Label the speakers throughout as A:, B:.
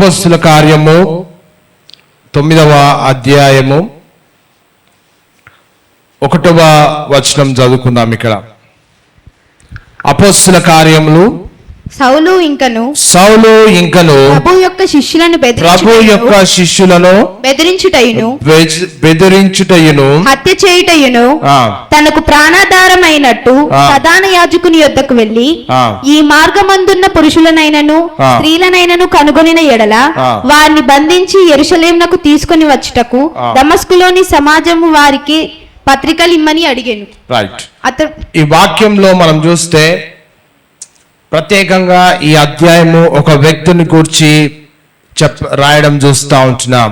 A: అపోస్తుల కార్యము 9వ అధ్యాయము 1వ వచనం చదువుకుందాం. ఇక్కడ అపోస్తుల కార్యములు
B: సౌలు ఇంకను
A: ప్రభు యొక్క శిష్యులను బెదిరించుటయును
B: హత్య చేయుటయును తనకు ప్రాణాధారమైనట్టు ప్రధాన యాజకుని యొద్దకు వెళ్లి ఈ మార్గమందున్న పురుషులనైనను స్త్రీలనైనను కనుగొనిన ఎడల వారిని బంధించి యెరూషలేమునకు తీసుకొని వచ్చుటకు దమస్కులోని సమాజము వారికి పత్రికలు ఇమ్మని అడిగాను.
A: ఈ వాక్యంలో మనం చూస్తే ప్రత్యేకంగా ఈ అధ్యాయము ఒక వ్యక్తిని గురించి రాయడం చూస్తూ ఉంటున్నాం.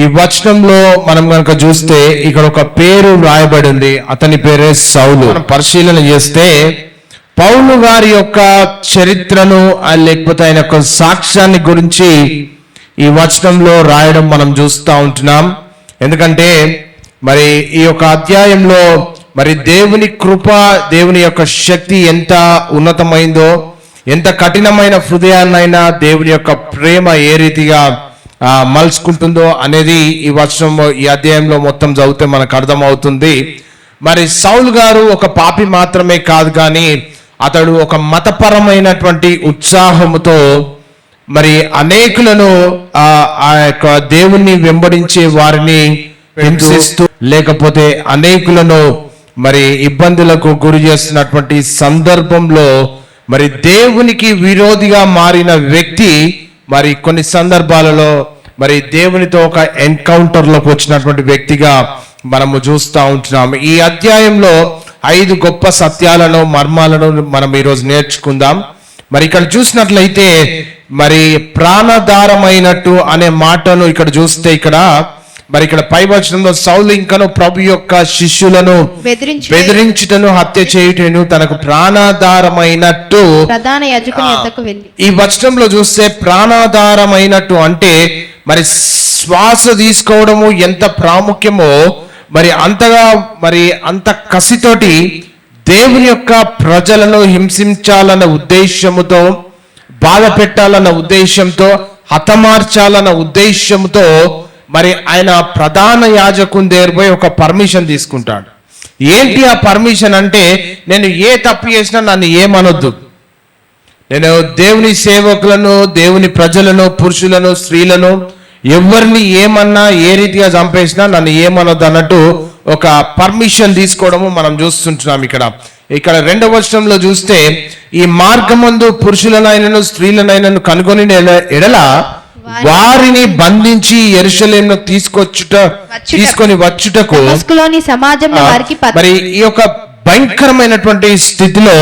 A: ఈ వచనంలో మనం కనుక చూస్తే ఇక్కడ ఒక పేరు రాయబడింది, అతని పేరే సౌలు. మనం పరిశీలన చేస్తే పౌలు గారి యొక్క చరిత్రను లేకపోతే ఆయన యొక్క సాక్ష్యాన్ని గురించి ఈ వచనంలో రాయడం మనం చూస్తూ ఉంటున్నాం. ఎందుకంటే మరి ఈ యొక్క అధ్యాయంలో మరి దేవుని కృప, దేవుని యొక్క శక్తి ఎంత ఉన్నతమైందో, ఎంత కఠినమైన హృదయాన్నైనా దేవుని యొక్క ప్రేమ ఏ రీతిగా మలుచుకుంటుందో అనేది ఈ వచనం, ఈ అధ్యాయంలో మొత్తం చదివితే మనకు అర్థమవుతుంది. మరి సౌలు గారు ఒక పాపి మాత్రమే కాదు, కానీ అతడు ఒక మతపరమైనటువంటి ఉత్సాహముతో మరి అనేకులను ఆ యొక్క దేవుణ్ణి వెంబడించే వారిని హింసిస్తూ, లేకపోతే అనేకులను మరి ఇబ్బందులకు గురి చేస్తున్నటువంటి సందర్భంలో మరి దేవునికి విరోధిగా మారిన వ్యక్తి మరి కొన్ని సందర్భాలలో మరి దేవునితో ఒక ఎన్కౌంటర్లోకి వచ్చినటువంటి వ్యక్తిగా మనము చూస్తూ ఉంటున్నాము. ఈ అధ్యాయంలో 5 గొప్ప సత్యాలను, మర్మాలను మనం ఈరోజు నేర్చుకుందాం. మరి ఇక్కడ చూసినట్లయితే మరి ప్రాణాధారమైనట్టు అనే మాటను ఇక్కడ చూస్తే మరి ఇక్కడ పై వచనంలో సౌలు ఇంకను ప్రభు యొక్క శిష్యులను బెదిరించుటను హత్య చేయుటను తనకు ప్రాణాధారమైనట్టు
B: ప్రధాన యాజకుని యొద్దకు వెళ్ళి.
A: ఈ వచనంలో చూస్తే ప్రాణాధారమైనట్టు అంటే మరి శ్వాస తీసుకోవడము ఎంత ప్రాముఖ్యమో మరి అంతగా మరి అంత కసితోటి దేవుని యొక్క ప్రజలను హింసించాలన్న ఉద్దేశముతో, బాధ పెట్టాలన్న ఉద్దేశంతో, హతమార్చాలన్న ఉద్దేశంతో మరి ఆయన ప్రధాన యాజకుని దగ్గర పోయి ఒక పర్మిషన్ తీసుకుంటాడు. ఏంటి ఆ పర్మిషన్ అంటే, నేను ఏ తప్పు చేసినా నన్ను ఏమనొద్దు, నేను దేవుని సేవకులను, దేవుని ప్రజలను, పురుషులను, స్త్రీలను ఎవరిని ఏమన్నా, ఏ రీతిగా చంపేసినా నన్ను ఏమనొద్దు అన్నట్టు ఒక పర్మిషన్ తీసుకోవడము మనం చూస్తుంటున్నాం. ఇక్కడ 2వ వచనంలో చూస్తే ఈ మార్గమందు పురుషులనైనను స్త్రీలనైనను కనుగొని ఎడల వారిని బంధించి యెరూషలేమును తీసుకొని వచ్చుటకు మరి ఈ యొక్క భయంకరమైనటువంటి స్థితిలో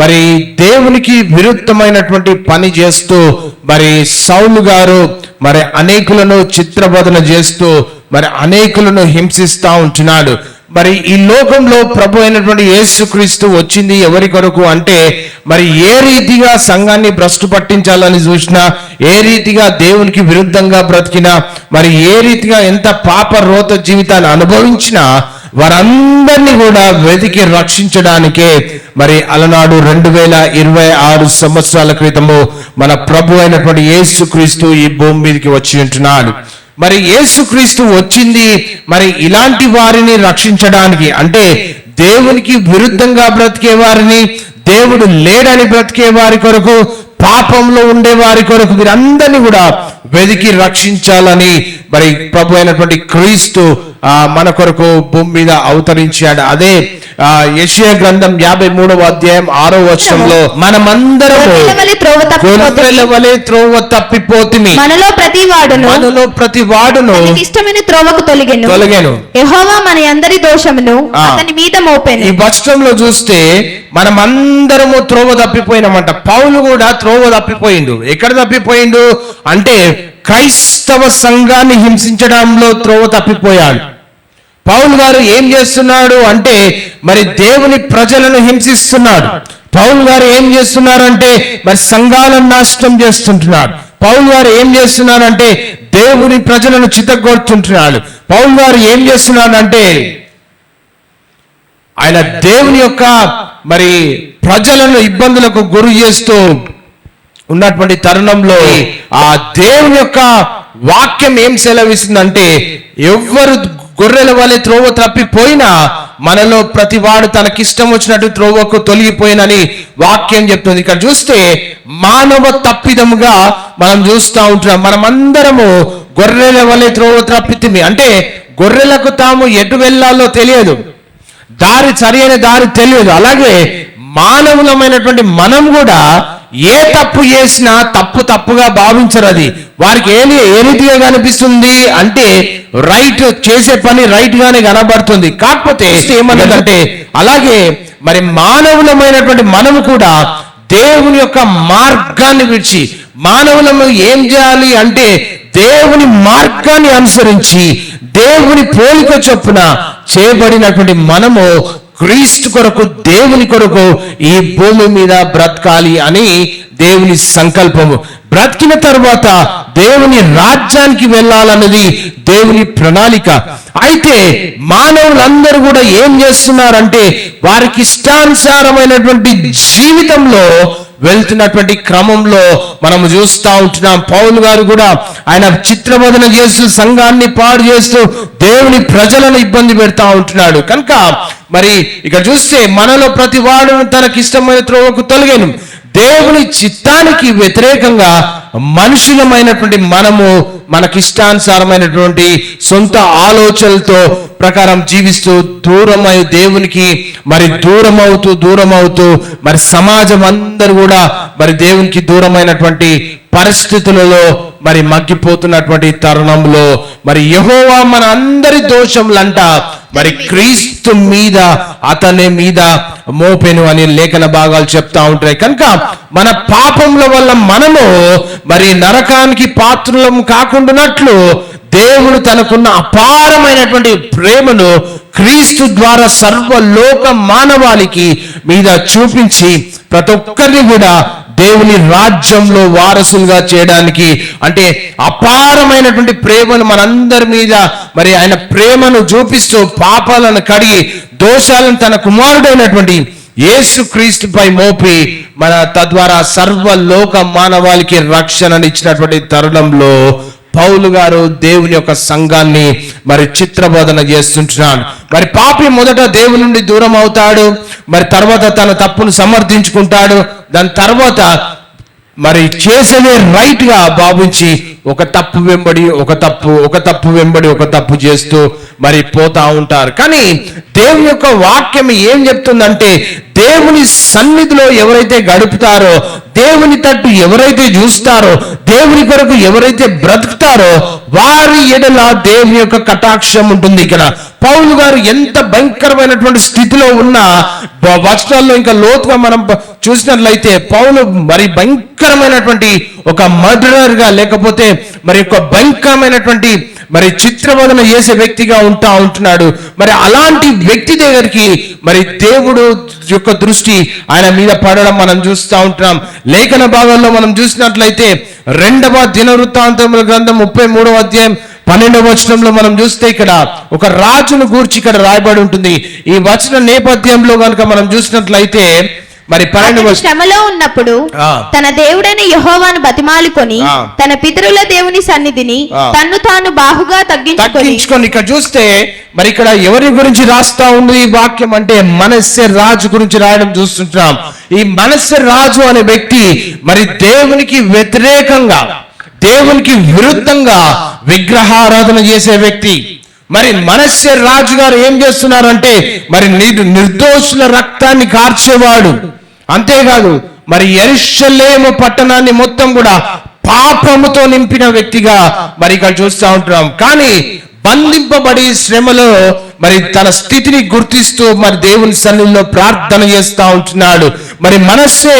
A: మరి దేవునికి విరుద్ధమైనటువంటి పని చేస్తూ మరి సౌలు గారు మరి అనేకులను చిత్రబోధన చేస్తూ మరి అనేకులను హింసిస్తూ ఉంటున్నాడు. మరి ఈ లోకంలో ప్రభు అయినటువంటి యేసుక్రీస్తు వచ్చింది ఎవరి కొరకు అంటే, మరి ఏ రీతిగా సంఘాన్ని భ్రష్టు పట్టించాలని చూసినా, ఏ రీతిగా దేవునికి విరుద్ధంగా బ్రతికినా, మరి ఏ రీతిగా ఎంత పాప రోత జీవితాన్ని అనుభవించినా వారందరినీ కూడా వెతికి రక్షించడానికే మరి అలనాడు 2026 సంవత్సరాల క్రితము మన ప్రభు అయినటువంటి యేసుక్రీస్తు ఈ భూమి మీదకి వచ్చి ఉంటున్నాడు. మరి యేసుక్రీస్తు వచ్చింది మరి ఇలాంటి వారిని రక్షించడానికి, అంటే దేవునికి విరుద్ధంగా బ్రతికే వారిని, దేవుడు లేడని బ్రతికే వారి కొరకు, పాపంలో ఉండే వారి కొరకు, వీరందరినీ కూడా వెతికి రక్షించాలని మరి ప్రభు అయినటువంటి క్రీస్తు మన కొరకు భూమి మీద అవతరించాడు. అదే యెషయా గ్రంథం 53వ అధ్యాయం 6వ వచనంలో మనమందరము గొర్రెల వలె త్రోవ తప్పిపోతిమి,
B: మనలో ప్రతి వాడును ఇష్టమైన త్రోవకు తొలగెను, యెహోవా మన అందరి దోషమును అతని మీద మోపెను.
A: ఈ వచనంలో చూస్తే మనమందరము త్రోవ తప్పిపోయినామంట. పౌలు కూడా త్రోవ తప్పిపోయిండు. ఎక్కడ తప్పిపోయిండు అంటే క్రైస్తవ సంఘాన్ని హింసించడంలో త్రోవ తప్పిపోయాడు. పౌలు గారు ఏం చేస్తున్నాడు అంటే మరి దేవుని ప్రజలను హింసిస్తున్నాడు. పౌలు గారు ఏం చేస్తున్నారంటే మరి సంఘాలను నాశనం చేస్తుంటున్నాడు. పౌలు గారు ఏం చేస్తున్నారంటే దేవుని ప్రజలను చితగొడుతుంటున్నాడు. పౌలు గారు ఏం చేస్తున్నాడంటే ఆయన దేవుని యొక్క మరి ప్రజలను ఇబ్బందులకు గురి చేస్తూ ఉన్నటువంటి తరుణంలో ఆ దేవుని యొక్క వాక్యం ఏం సెలవిస్తుందంటే, ఎవ్వరు గొర్రెల వలె త్రోవ తప్పిపోయినా మనలో ప్రతి వాడు తనకిష్టం వచ్చినట్టు త్రోవకు తొలగిపోయినని వాక్యం చెప్తుంది. ఇక్కడ చూస్తే మానవ తప్పిదముగా మనం చూస్తూ ఉంటున్నాం. మనమందరము గొర్రెల వలె త్రోవ తప్పితిమి. అంటే గొర్రెలకు తాము ఎటు వెళ్ళాలో తెలియదు, సరి అయిన దారి తెలియదు. అలాగే మానవులమైనటువంటి మనం కూడా ఏ తప్పు చేసినా తప్పుగా భావించరు. అది వారికి ఏ రీతిగా కనిపిస్తుంది అంటే రైట్, చేసే పని రైట్ గానే కనబడుతుంది. కాకపోతే ఏమన్నదంటే, అలాగే మరి మానవులమైనటువంటి మనము కూడా దేవుని యొక్క మార్గాన్ని విడిచి, మానవులము ఏం చేయాలి అంటే దేవుని మార్గాన్ని అనుసరించి దేవుని పోలిక చొప్పున చేయబడినటువంటి మనము క్రీస్తు కొరకు, దేవుని కొరకు ఈ భూమి మీద బ్రతకాలి అని దేవుని సంకల్పము. బ్రతికిన తర్వాత దేవుని రాజ్యానికి వెళ్ళాలన్నది దేవుని ప్రణాళిక. అయితే మానవులందరూ కూడా ఏం చేస్తున్నారంటే వారికి ఇష్టానుసారమైనటువంటి జీవితంలో వెళ్తున్నటువంటి క్రమంలో మనము చూస్తూ ఉంటున్నాం. పౌలు గారు కూడా ఆయన చిత్రబోధన చేస్తూ, సంఘాన్ని పాడు చేస్తూ, దేవుని ప్రజలను ఇబ్బంది పెడతా ఉంటున్నాడు. కనుక మరి ఇక్కడ చూస్తే మనలో ప్రతి వాడు తనకిష్టమైన త్రోవకు తొలగేను. దేవుని చిత్తానికి వ్యతిరేకంగా మనుషులమైనటువంటి మనము మనకిష్టానుసారమైనటువంటి సొంత ఆలోచనలతో ప్రకారం జీవిస్తూ దూరమై దేవునికి మరి దూరమవుతూ మరి సమాజం అందరూ కూడా మరి దేవునికి దూరమైనటువంటి పరిస్థితులలో మరి మగ్గిపోతున్నటువంటి తరుణంలో మరి యెహోవా మన అందరి దోషములంట మరి క్రీస్తు మీద, అతని మీద మోపెను అని లేఖన భాగాలు చెప్తా ఉంటాయి. కనుక మన పాపముల వల్ల మనము మరి నరకానికి పాత్రులం కాకుండానట్లు దేవుడు తనకున్న అపారమైనటువంటి ప్రేమను క్రీస్తు ద్వారా సర్వలోక మానవాళికి మీద చూపించి ప్రతి ఒక్కరిని కూడా దేవుని రాజ్యంలో వారసులుగా చేయడానికి, అంటే అపారమైనటువంటి ప్రేమను మనందరి మీద మరి ఆయన ప్రేమను చూపిస్తూ పాపాలను కడిగి దోషాలను తన కుమారుడైనటువంటి యేసుక్రీస్తుపై మోపి మన తద్వారా సర్వలోక మానవాళికి రక్షణనిచ్చినటువంటి తరుణంలో పౌలు గారు దేవుని యొక్క సంఘాన్ని మరి చిత్రబోధన చేస్తుంటున్నాడు. మరి పాపి మొదట దేవుని నుండి దూరం అవుతాడు, మరి తర్వాత తన తప్పును సమర్థించుకుంటాడు, దాని తర్వాత మరి చేసేదే రైట్ గా భావించి ఒక తప్పు వెంబడి ఒక తప్పు చేస్తూ మరి పోతా ఉంటారు. కానీ దేవుని యొక్క వాక్యం ఏం చెప్తుందంటే, దేవుని సన్నిధిలో ఎవరైతే గడుపుతారో, దేవుని తట్టు ఎవరైతే చూస్తారో, దేవుని కొరకు ఎవరైతే బ్రతుకుతారో వారి ఎడల దేవుని యొక్క కటాక్షం ఉంటుంది. ఇక్కడ పౌలు గారు ఎంత భయంకరమైనటువంటి స్థితిలో ఉన్న వచనాల్లో ఇంకా లోతుగా మనం చూసినట్లయితే పౌలు మరి భయంకరమైనటువంటి ఒక మర్డరర్ గా, లేకపోతే మరి ఒక భయంకరమైనటువంటి మరి చిత్రబోధన చేసే వ్యక్తిగా ఉంటున్నాడు. మరి అలాంటి వ్యక్తి దగ్గరికి మరి దేవుడు యొక్క దృష్టి ఆయన మీద పడడం మనం చూస్తూ ఉంటున్నాం. లేఖన భాగంలో మనం చూసినట్లయితే 2వ దినవృత్తాంతముల గ్రంథం 33వ అధ్యాయం 12వ వచనంలో మనం చూస్తే ఇక్కడ ఒక రాజును గూర్చి ఇక్కడ రాయబడి ఉంటుంది. ఈ వచన నేపథ్యంలో కనుక మనం చూసినట్లయితే మరి
B: శ్రమలో ఉన్నప్పుడు తన దేవుడైన యెహోవాను బతిమాలుకొని తన పితరుల దేవుని సన్నిధిని తన్ను తాను బాహుగా తగ్గించుకొని,
A: ఇక్కడ చూస్తే మరి ఇక్కడ ఎవరి గురించి రాస్తా ఉంది ఈ వాక్యం అంటే మనస్సే రాజు గురించి రాయడం చూస్తుంటాం. ఈ మనస్సే రాజు అనే వ్యక్తి మరి దేవునికి వ్యతిరేకంగా, దేవునికి విరుద్ధంగా విగ్రహారాధన చేసే వ్యక్తి. మరి మనస్సే రాజు గారు ఏం చేస్తున్నారంటే మరి నిర్దోషుల రక్తాన్ని కార్చేవాడు. అంతేకాదు మరి యెరూషలేము పట్టణాన్ని మొత్తం కూడా పాపముతో నింపిన వ్యక్తిగా మరి ఇక్కడ చూస్తూ ఉంటున్నాం. కానీ బంధింపబడి శ్రమలో మరి తన స్థితిని గుర్తిస్తూ మరి దేవుని సన్నిధిలో ప్రార్థన చేస్తూ ఉంటున్నాడు. మరి మనస్సే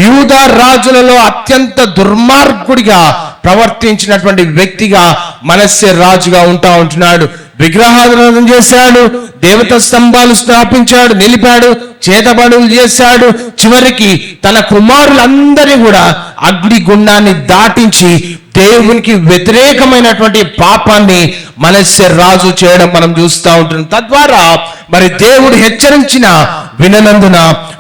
A: యూదా రాజులలో అత్యంత దుర్మార్గుడిగా ప్రవర్తించినటువంటి వ్యక్తిగా మనస్సే రాజుగా ఉంటున్నాడు. విగ్రహారాధన చేశాడు, దేవత స్తంభాలు స్థాపించాడు, నిలిపాడు, చేతబడులు చేశాడు. చివరికి తన కుమారులందరినీ కూడా అగ్నిగుండాన్ని దాటించి దేవునికి వ్యతిరేకమైనటువంటి పాపాన్ని మనస్సే రాజు చేయడం మనం చూస్తూ ఉంటున్నాం. తద్వారా మరి దేవుడు హెచ్చరించిన విననందున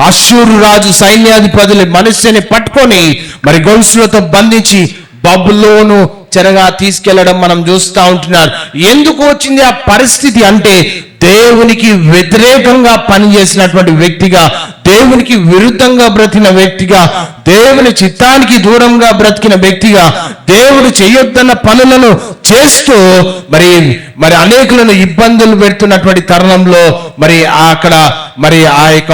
A: అశ్షూరు రాజు సైన్యాధిపతులు మనస్సుని పట్టుకొని మరి గొలుసులతో బంధించి బబులోను చెరగా తీసుకెళ్లడం మనం చూస్తూ ఉంటున్నారు. ఎందుకు వచ్చింది ఆ పరిస్థితి అంటే దేవునికి వ్యతిరేకంగా పనిచేసినటువంటి వ్యక్తిగా, దేవునికి విరుద్ధంగా బ్రతికిన వ్యక్తిగా, దేవుని చిత్తానికి దూరంగా బ్రతికిన వ్యక్తిగా, దేవుడు చేయొద్దన్న పనులను చేస్తూ మరి అనేకులను ఇబ్బందులు పెడుతున్నటువంటి తరుణంలో మరి అక్కడ మరి ఆ యొక్క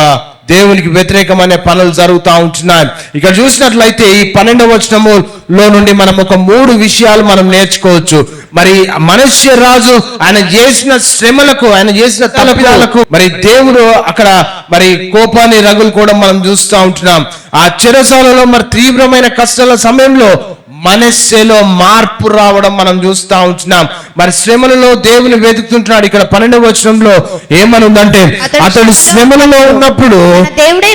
A: దేవునికి వ్యతిరేకమైన పనులు జరుగుతూ ఉంటున్నాయి. ఇక్కడ చూసినట్లయితే ఈ 12వ వచనములో నుండి మనం ఒక 3 విషయాలు మనం నేర్చుకోవచ్చు. మరి మనుష్య రాజు ఆయన చేసిన శ్రమలకు, ఆయన చేసిన తలపిదాలకు మరి దేవుడు అక్కడ మరి కోపాన్ని రగులుకోవడం మనం చూస్తూ ఉంటున్నాం. ఆ చెరసాలలో మరి తీవ్రమైన కష్టాల సమయంలో మనస్సులో మార్పు రావడం మనం చూస్తూ ఉంటున్నాం. మరి శ్రమలలో దేవుని వెతుకుతుంటున్నాడు. ఇక్కడ 12వ వచనంలో ఏమని ఉందంటే, అతడు శ్రమలలో ఉన్నప్పుడు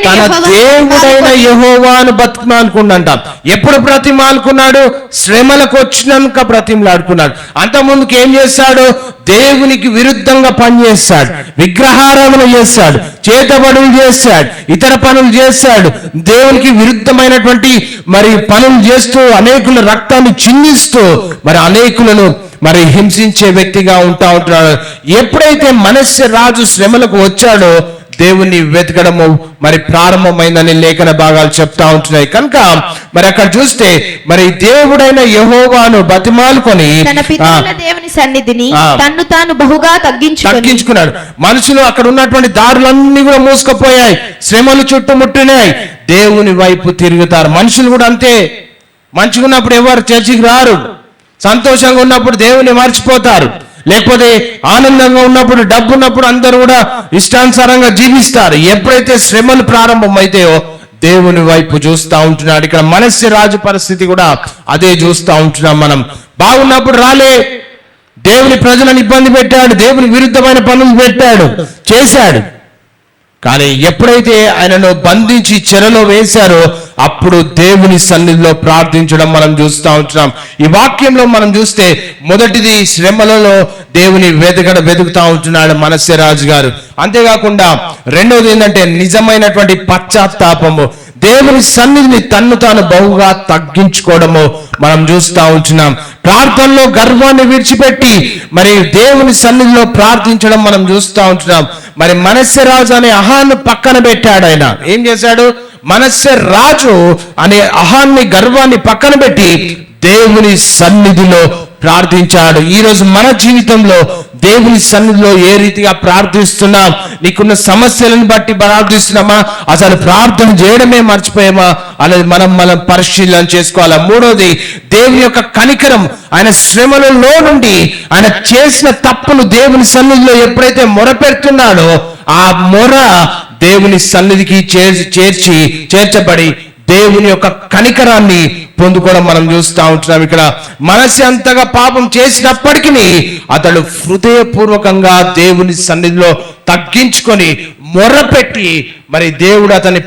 A: తన దేవుడైన యెహోవాను బతిమాలుకున్నాడంట. ఎప్పుడు బ్రతిమాలుకున్నాడు? శ్రమలకు వచ్చినాక బ్రతిమలాడుకున్నాడు. అంత ముందుకు ఏం చేశాడు? దేవునికి విరుద్ధంగా పనిచేస్తాడు, విగ్రహారాధన చేస్తాడు, చేతబడులు చేస్తాడు, ఇతర పనులు చేస్తాడు, దేవునికి విరుద్ధమైనటువంటి మరి పనులు చేస్తూ అనేకుల రక్తాన్ని చిందిస్తూ మరి అనేకులను మరి హింసించే వ్యక్తిగా ఉంటున్నాడు. ఎప్పుడైతే మనస్సు రాజు శ్రమలకు వచ్చాడో దేవుణ్ణి వెతకడము మరి ప్రారంభమైందని లేఖన భాగాలు చెప్తా ఉంటున్నాయి. కనుక మరి అక్కడ చూస్తే మరి దేవుడైన యెహోవాను బతిమాలుకొని
B: దేవుని సన్నిధిని తన్ను తాను బహుగా తగ్గించుకున్నాడు. మనుషులు అక్కడ ఉన్నటువంటి దారులన్నీ కూడా మూసుకుపోయాయి, శ్రమలు చుట్టుముట్టినాయి, దేవుని వైపు తిరుగుతారు. మనుషులు కూడా అంతే. మంచిగా ఉన్నప్పుడు ఎవరు చర్చికి రారు, సంతోషంగా ఉన్నప్పుడు దేవుని మర్చిపోతారు, లేకపోతే ఆనందంగా ఉన్నప్పుడు, డబ్బు ఉన్నప్పుడు అందరూ కూడా ఇష్టానుసారంగా జీవిస్తారు. ఎప్పుడైతే శ్రమలు ప్రారంభమైతాయో దేవుని వైపు చూస్తూ ఉంటున్నాడు. ఇక్కడ మనస్సు రాజు పరిస్థితి కూడా అదే చూస్తూ ఉంటున్నాం. మనం బాగున్నప్పుడు రాలే, దేవుని ప్రజలను ఇబ్బంది పెట్టాడు, దేవుని విరుద్ధమైన పనులు పెట్టాడు, చేశాడు. కానీ ఎప్పుడైతే ఆయనను బంధించి చెరలో వేశారో అప్పుడు దేవుని సన్నిధిలో ప్రార్థించడం మనం చూస్తూ ఉంటున్నాం. ఈ వాక్యంలో మనం చూస్తే మొదటిది శ్రమలలో దేవుని వెతుకుతా ఉంటున్నాడు మనస్సే రాజు గారు. అంతేకాకుండా రెండవది ఏంటంటే నిజమైనటువంటి పశ్చాత్తాపము, దేవుని సన్నిధిని తన్ను తాను బహుగా తగ్గించుకోవడము మనం చూస్తూ ఉంటున్నాం. ప్రార్థనలో గర్వాన్ని విడిచిపెట్టి మరి దేవుని సన్నిధిలో ప్రార్థించడం మనం చూస్తూ ఉంటున్నాం. మరి మనస్సే రాజు అనే అహాన్ని పక్కన పెట్టాడు. ఆయన ఏం చేశాడు? మనస్సే రాజు అనే అహాన్ని, గర్వాన్ని పక్కన పెట్టి దేవుని సన్నిధిలో ప్రార్థించాడు. ఈ రోజు మన జీవితంలో దేవుని సన్నిధిలో ఏ రీతిగా ప్రార్థిస్తున్నాం? నీకున్న సమస్యలను బట్టి ప్రార్థిస్తున్నామా? అసలు ప్రార్థన చేయడమే మర్చిపోయామా అనేది మనం పరిశీలన చేసుకోవాలి. మూడోది దేవుని యొక్క కనికరం. ఆయన శ్రమలలో నుండి ఆయన చేసిన తప్పులు దేవుని సన్నిధిలో ఎప్పుడైతే మొరపెడుతున్నాడో ఆ మొర దేవుని సన్నిధికి చేర్చబడి దేవుని యొక్క కనికరాన్ని పొందుకోవడం మనం చూస్తూ ఉంటున్నాం. ఇక్కడ మనసు అంతగా పాపం చేసినప్పటికీ అతడు హృదయపూర్వకంగా దేవుని సన్నిధిలో తగ్గించుకొని మొర్రపెట్టి మరి దేవుడు అతని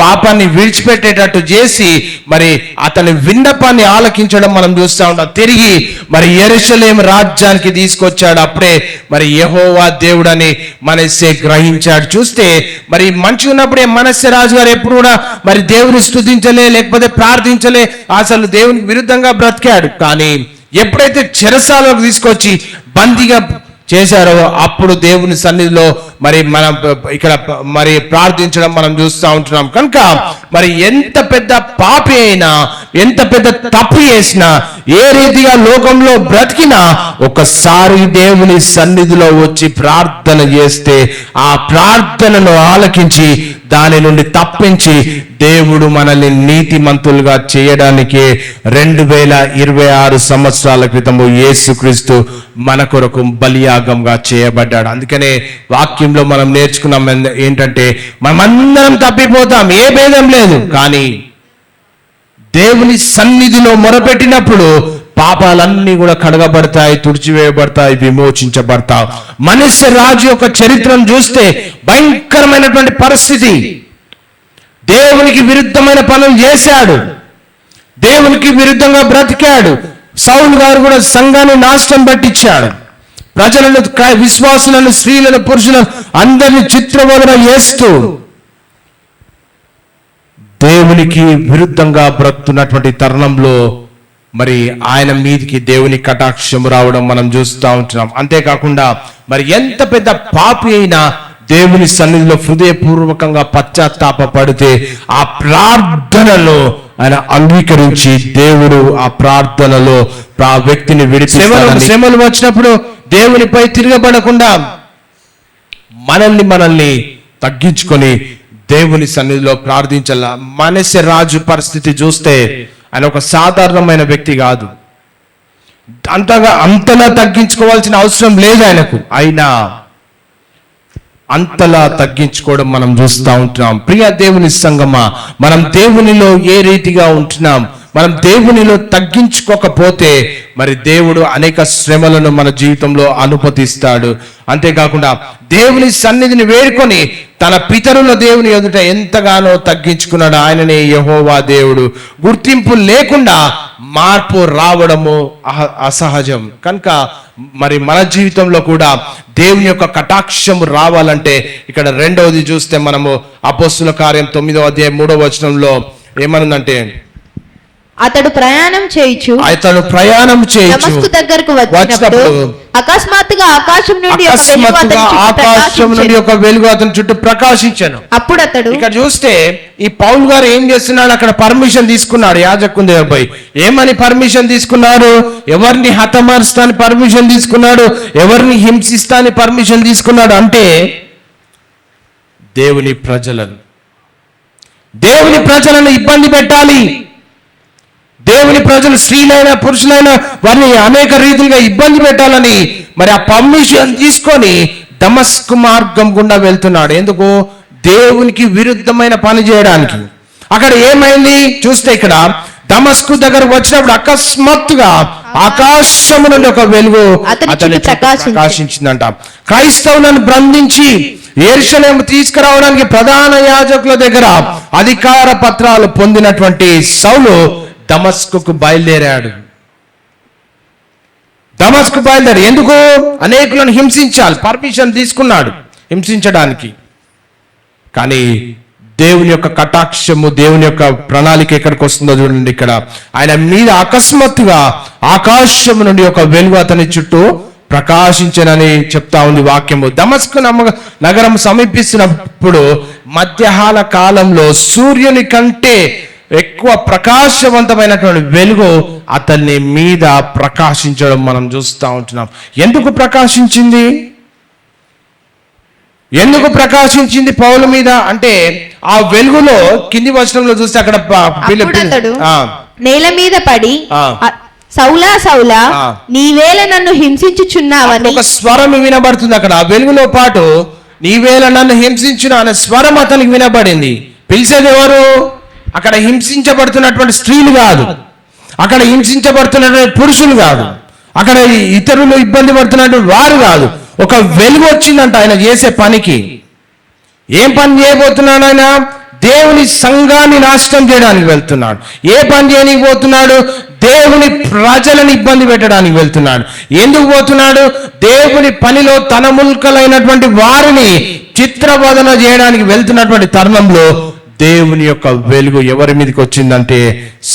B: పాపాన్ని విడిచిపెట్టేటట్టు చేసి మరి అతని విన్నపాన్ని ఆలకించడం మనం చూస్తూ ఉంటాం. తిరిగి మరి యెరూషలేము రాజ్యానికి తీసుకొచ్చాడు. అప్పుడే మరి యెహోవా దేవుడని మనస్సే గ్రహించాడు. చూస్తే మరి మంచిగా ఉన్నప్పుడే మనస్సే రాజు గారు ఎప్పుడు కూడా మరి దేవుని స్తుతించలే, లేకపోతే ప్రార్థించలే, అసలు దేవునికి విరుద్ధంగా బ్రతికాడు. కానీ ఎప్పుడైతే చెరసాలకు తీసుకొచ్చి బందీగా చేశారో అప్పుడు దేవుని సన్నిధిలో మరి మనం ఇక్కడ మరి ప్రార్థించడం మనం చూస్తూ ఉంటున్నాం. కనుక మరి ఎంత పెద్ద పాపి అయినా, ఎంత పెద్ద తప్పు చేసినా, ఏ రీతిగా లోకంలో బ్రతికినా ఒకసారి దేవుని సన్నిధిలో వచ్చి ప్రార్థన చేస్తే ఆ ప్రార్థనను ఆలకించి దాని నుండి తప్పించి దేవుడు మనల్ని నీతిమంతులుగా చేయడానికి 2026 సంవత్సరాల క్రితము యేసుక్రీస్తు మన కొరకు బలియాగంగా చేయబడ్డాడు. అందుకనే వాక్యంలో మనం నేర్చుకున్నాం ఏంటంటే మనమందరం తప్పిపోతాం, ఏ భేదం లేదు. కానీ దేవుని సన్నిధిలో మొరపెట్టినప్పుడు
A: పాపాలన్నీ కూడా కడగబడతాయి, తుడిచివేయబడతాయి, విమోచించబడతావు. మనష్య రాజు యొక్క చరిత్రను చూస్తే భయంకరమైనటువంటి పరిస్థితి. దేవునికి విరుద్ధమైన పనులు చేశాడు, దేవునికి విరుద్ధంగా బ్రతికాడు. సౌలు గారు కూడా సంఘాన్ని నాశనం పట్టించాడు. ప్రజలను, విశ్వాసులను, స్త్రీలను, పురుషులను అందరినీ చిత్రవదన చేస్తూ దేవునికి విరుద్ధంగా బ్రతున్నటువంటి తరుణంలో మరి ఆయన మీదికి దేవుని కటాక్షం రావడం మనం చూస్తూ ఉంటున్నాం. అంతేకాకుండా మరి ఎంత పెద్ద పాపి అయినా దేవుని సన్నిధిలో హృదయపూర్వకంగా పశ్చాత్తాప పడితే ఆ ప్రార్థనలో ఆయన అంగీకరించి దేవుడు ఆ ప్రార్థనలో ఆ వ్యక్తిని విడిపిస్తాడు. శ్రమలు వచ్చినప్పుడు దేవునిపై తిరగబడకుండా మనల్ని తగ్గించుకొని దేవుని సన్నిధిలో ప్రార్థించాల. మనష్య రాజు పరిస్థితి చూస్తే ఆయన ఒక సాధారణమైన వ్యక్తి కాదు. అంతలా తగ్గించుకోవాల్సిన అవసరం లేదు ఆయనకు. అయినా అంతలా తగ్గించుకోవడం మనం చూస్తూ ఉంటున్నాం. ప్రియ దేవుని సంగమా, మనం దేవునిలో ఏ రీతిగా ఉంటున్నాం? మనం దేవునిలో తగ్గించుకోకపోతే మరి దేవుడు అనేక శ్రమలను మన జీవితంలో అనుమతిస్తాడు. అంతేకాకుండా దేవుని సన్నిధిని వేడుకొని తన పితరుల దేవుని ఎదుట ఎంతగానో తగ్గించుకున్నాడు. ఆయననే యెహోవా దేవుడు. గుర్తింపు లేకుండా మార్పు రావడము అసహజం. కనుక మరి మన జీవితంలో కూడా దేవుని యొక్క కటాక్షం రావాలంటే ఇక్కడ రెండవది చూస్తే మనము అపోస్తుల కార్యం 9వ అధ్యాయం 3వ వచనంలో ఏమనుందంటే,
B: అతడు ప్రయాణం చేయుచు
A: దమస్కు
B: దగ్గరకు వచ్చినప్పుడు అకస్మాత్తుగా ఆకాశం నుండి
A: ఒక వెలుగు అతని చుట్టూ ప్రకాశించాను.
B: అప్పుడు అతడు
A: ఇక్కడ చూస్తే ఈ పౌలు గారు ఏం చేస్తున్నాడు, అక్కడ పర్మిషన్ తీసుకున్నాడు. యాజకుని దగ్గర పోయి ఏమని పర్మిషన్ తీసుకున్నాడు? ఎవరిని హతమార్చుతాని పర్మిషన్ తీసుకున్నాడు, ఎవరిని హింసిస్తాని పర్మిషన్ తీసుకున్నాడు అంటే దేవుని ప్రజలను ఇబ్బంది పెట్టాలి. దేవుని ప్రజలు, స్త్రీలైనా పురుషులైనా వారిని అనేక రీతిగా ఇబ్బంది పెట్టాలని మరి ఆ పర్మిషన్ తీసుకొని దమస్కు మార్గం గుండా వెళ్తున్నాడు. ఎందుకు? దేవునికి విరుద్ధమైన పని చేయడానికి. అక్కడ ఏమైంది చూస్తే, ఇక్కడ దమస్కు దగ్గర వచ్చినప్పుడు అకస్మాత్తుగా ఆకాశము నుండి ఒక వెలుగు అతని ప్రకాశించిందంట. క్రైస్తవులను బంధించి యెరూషలేము తీసుకురావడానికి ప్రధాన యాజకుల దగ్గర అధికార పత్రాలు పొందినటువంటి సౌలు దమస్కుకు బయలుదేరాడు. ఎందుకు? అనేకులను హింసించాలి, పర్మిషన్ తీసుకున్నాడు హింసించడానికి. కానీ దేవుని యొక్క కటాక్షము, దేవుని యొక్క ప్రణాళిక ఎక్కడికి వస్తుందో చూడండి. ఇక్కడ ఆయన మీద అకస్మాత్తుగా ఆకాశము నుండి ఒక వెలుగు అతని చుట్టూ ప్రకాశించనని చెప్తా ఉంది వాక్యము. దమస్కు నగరం సమీపిస్తున్నప్పుడు మధ్యాహ్న కాలంలో సూర్యుని కంటే ఎక్కువ ప్రకాశవంతమైనటువంటి వెలుగు అతన్ని మీద ప్రకాశించడం మనం చూస్తూ ఉంటున్నాం. ఎందుకు ప్రకాశించింది పౌలు మీద అంటే, ఆ వెలుగులో కింది వచనంలో చూస్తే అక్కడ
B: నేల మీద పడి సౌలా సౌలా నీవేళ నన్ను హింసించుచున్నావని
A: ఒక స్వరం వినబడుతుంది. అక్కడ ఆ వెలుగులో పాటు నీవేళ నన్ను హింసించున్నా అనే స్వరం అతనికి వినబడింది. పిలిచేది ఎవరు? అక్కడ హింసించబడుతున్నటువంటి స్త్రీలు కాదు, అక్కడ హింసించబడుతున్నటువంటి పురుషులు కాదు, అక్కడ ఇతరులు ఇబ్బంది పడుతున్నటువంటి వారు కాదు. ఒక వెలుగు వచ్చిందంట ఆయన చేసే పనికి. ఏం పని చేయబోతున్నాడు ఆయన? దేవుని సంఘాన్ని నాశనం చేయడానికి వెళ్తున్నాడు. ఏ పని చేయడానికి పోతున్నాడు? దేవుని ప్రజలను ఇబ్బంది పెట్టడానికి వెళ్తున్నాడు. ఎందుకు పోతున్నాడు? దేవుని పనిలో తన ముల్కలైనటువంటి వారిని చిత్రవదన చేయడానికి వెళ్తున్నటువంటి తరుణంలో దేవుని యొక్క వెలుగు ఎవరి మీదకి వచ్చిందంటే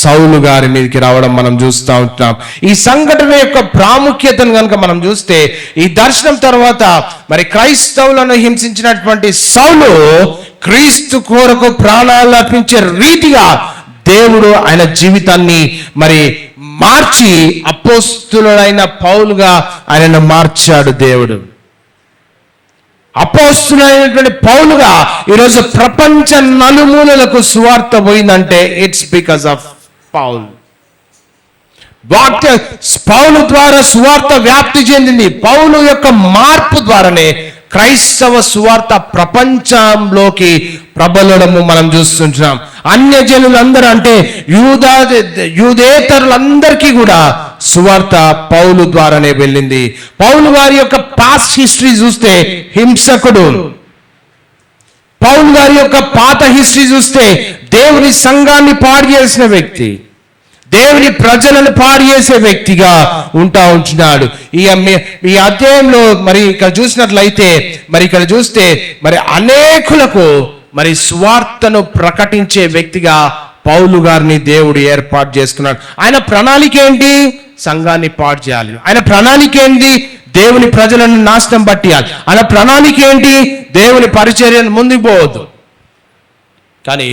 A: సౌలు గారి మీదకి రావడం మనం చూస్తూ ఉంటున్నాం. ఈ సంఘటన యొక్క ప్రాముఖ్యతను కనుక మనం చూస్తే, ఈ దర్శనం తర్వాత మరి క్రైస్తవులను హింసించినటువంటి సౌలు క్రీస్తు కొరకు ప్రాణాలు అర్పించే రీతిగా దేవుడు ఆయన జీవితాన్ని మరి మార్చి అపోస్తులుడైన పౌలుగా ఆయనను మార్చాడు దేవుడు. అపోస్తులైనటువంటి పౌలుగా ఈరోజు ప్రపంచ నలుమూలలకు సువార్త పోయిందంటే ఇట్స్ బికాస్ ఆఫ్ పౌల్. పౌలు ద్వారా సువార్త వ్యాప్తి చెందింది. పౌలు యొక్క మార్పు ద్వారానే క్రైస్తవ సువార్త ప్రపంచంలోకి ప్రబలడము మనం చూస్తుంటున్నాం. అన్యజనులందరూ అంటే యూదేతరులందరికీ కూడా సువార్త పౌలు ద్వారానే వెళ్ళింది. పౌలు గారి యొక్క పాస్ట్ హిస్టరీ చూస్తే హింసకుడు, పౌలు గారి యొక్క పాత హిస్టరీ చూస్తే దేవుని సంఘాన్ని పాడు చేసిన వ్యక్తి, దేవుని ప్రజలను పాడు చేసే వ్యక్తిగా ఉంటున్నాడు. ఈ అధ్యాయంలో మరి ఇక్కడ చూసినట్లయితే ఇక్కడ చూస్తే అనేకులకు సువార్తను ప్రకటించే వ్యక్తిగా పౌలు గారిని దేవుడు ఏర్పాటు చేసుకున్నాడు. ఆయన ప్రణాళిక ఏంటి? సంఘాన్ని పాడు చేయాలి. ఆయన ప్రణాళిక ఏంటి? దేవుని ప్రజలను నాశనం పట్టియాలి. ఆయన ప్రణాళిక ఏంటి? దేవుని పరిచర్యను ముందుకు పోవద్దు. కానీ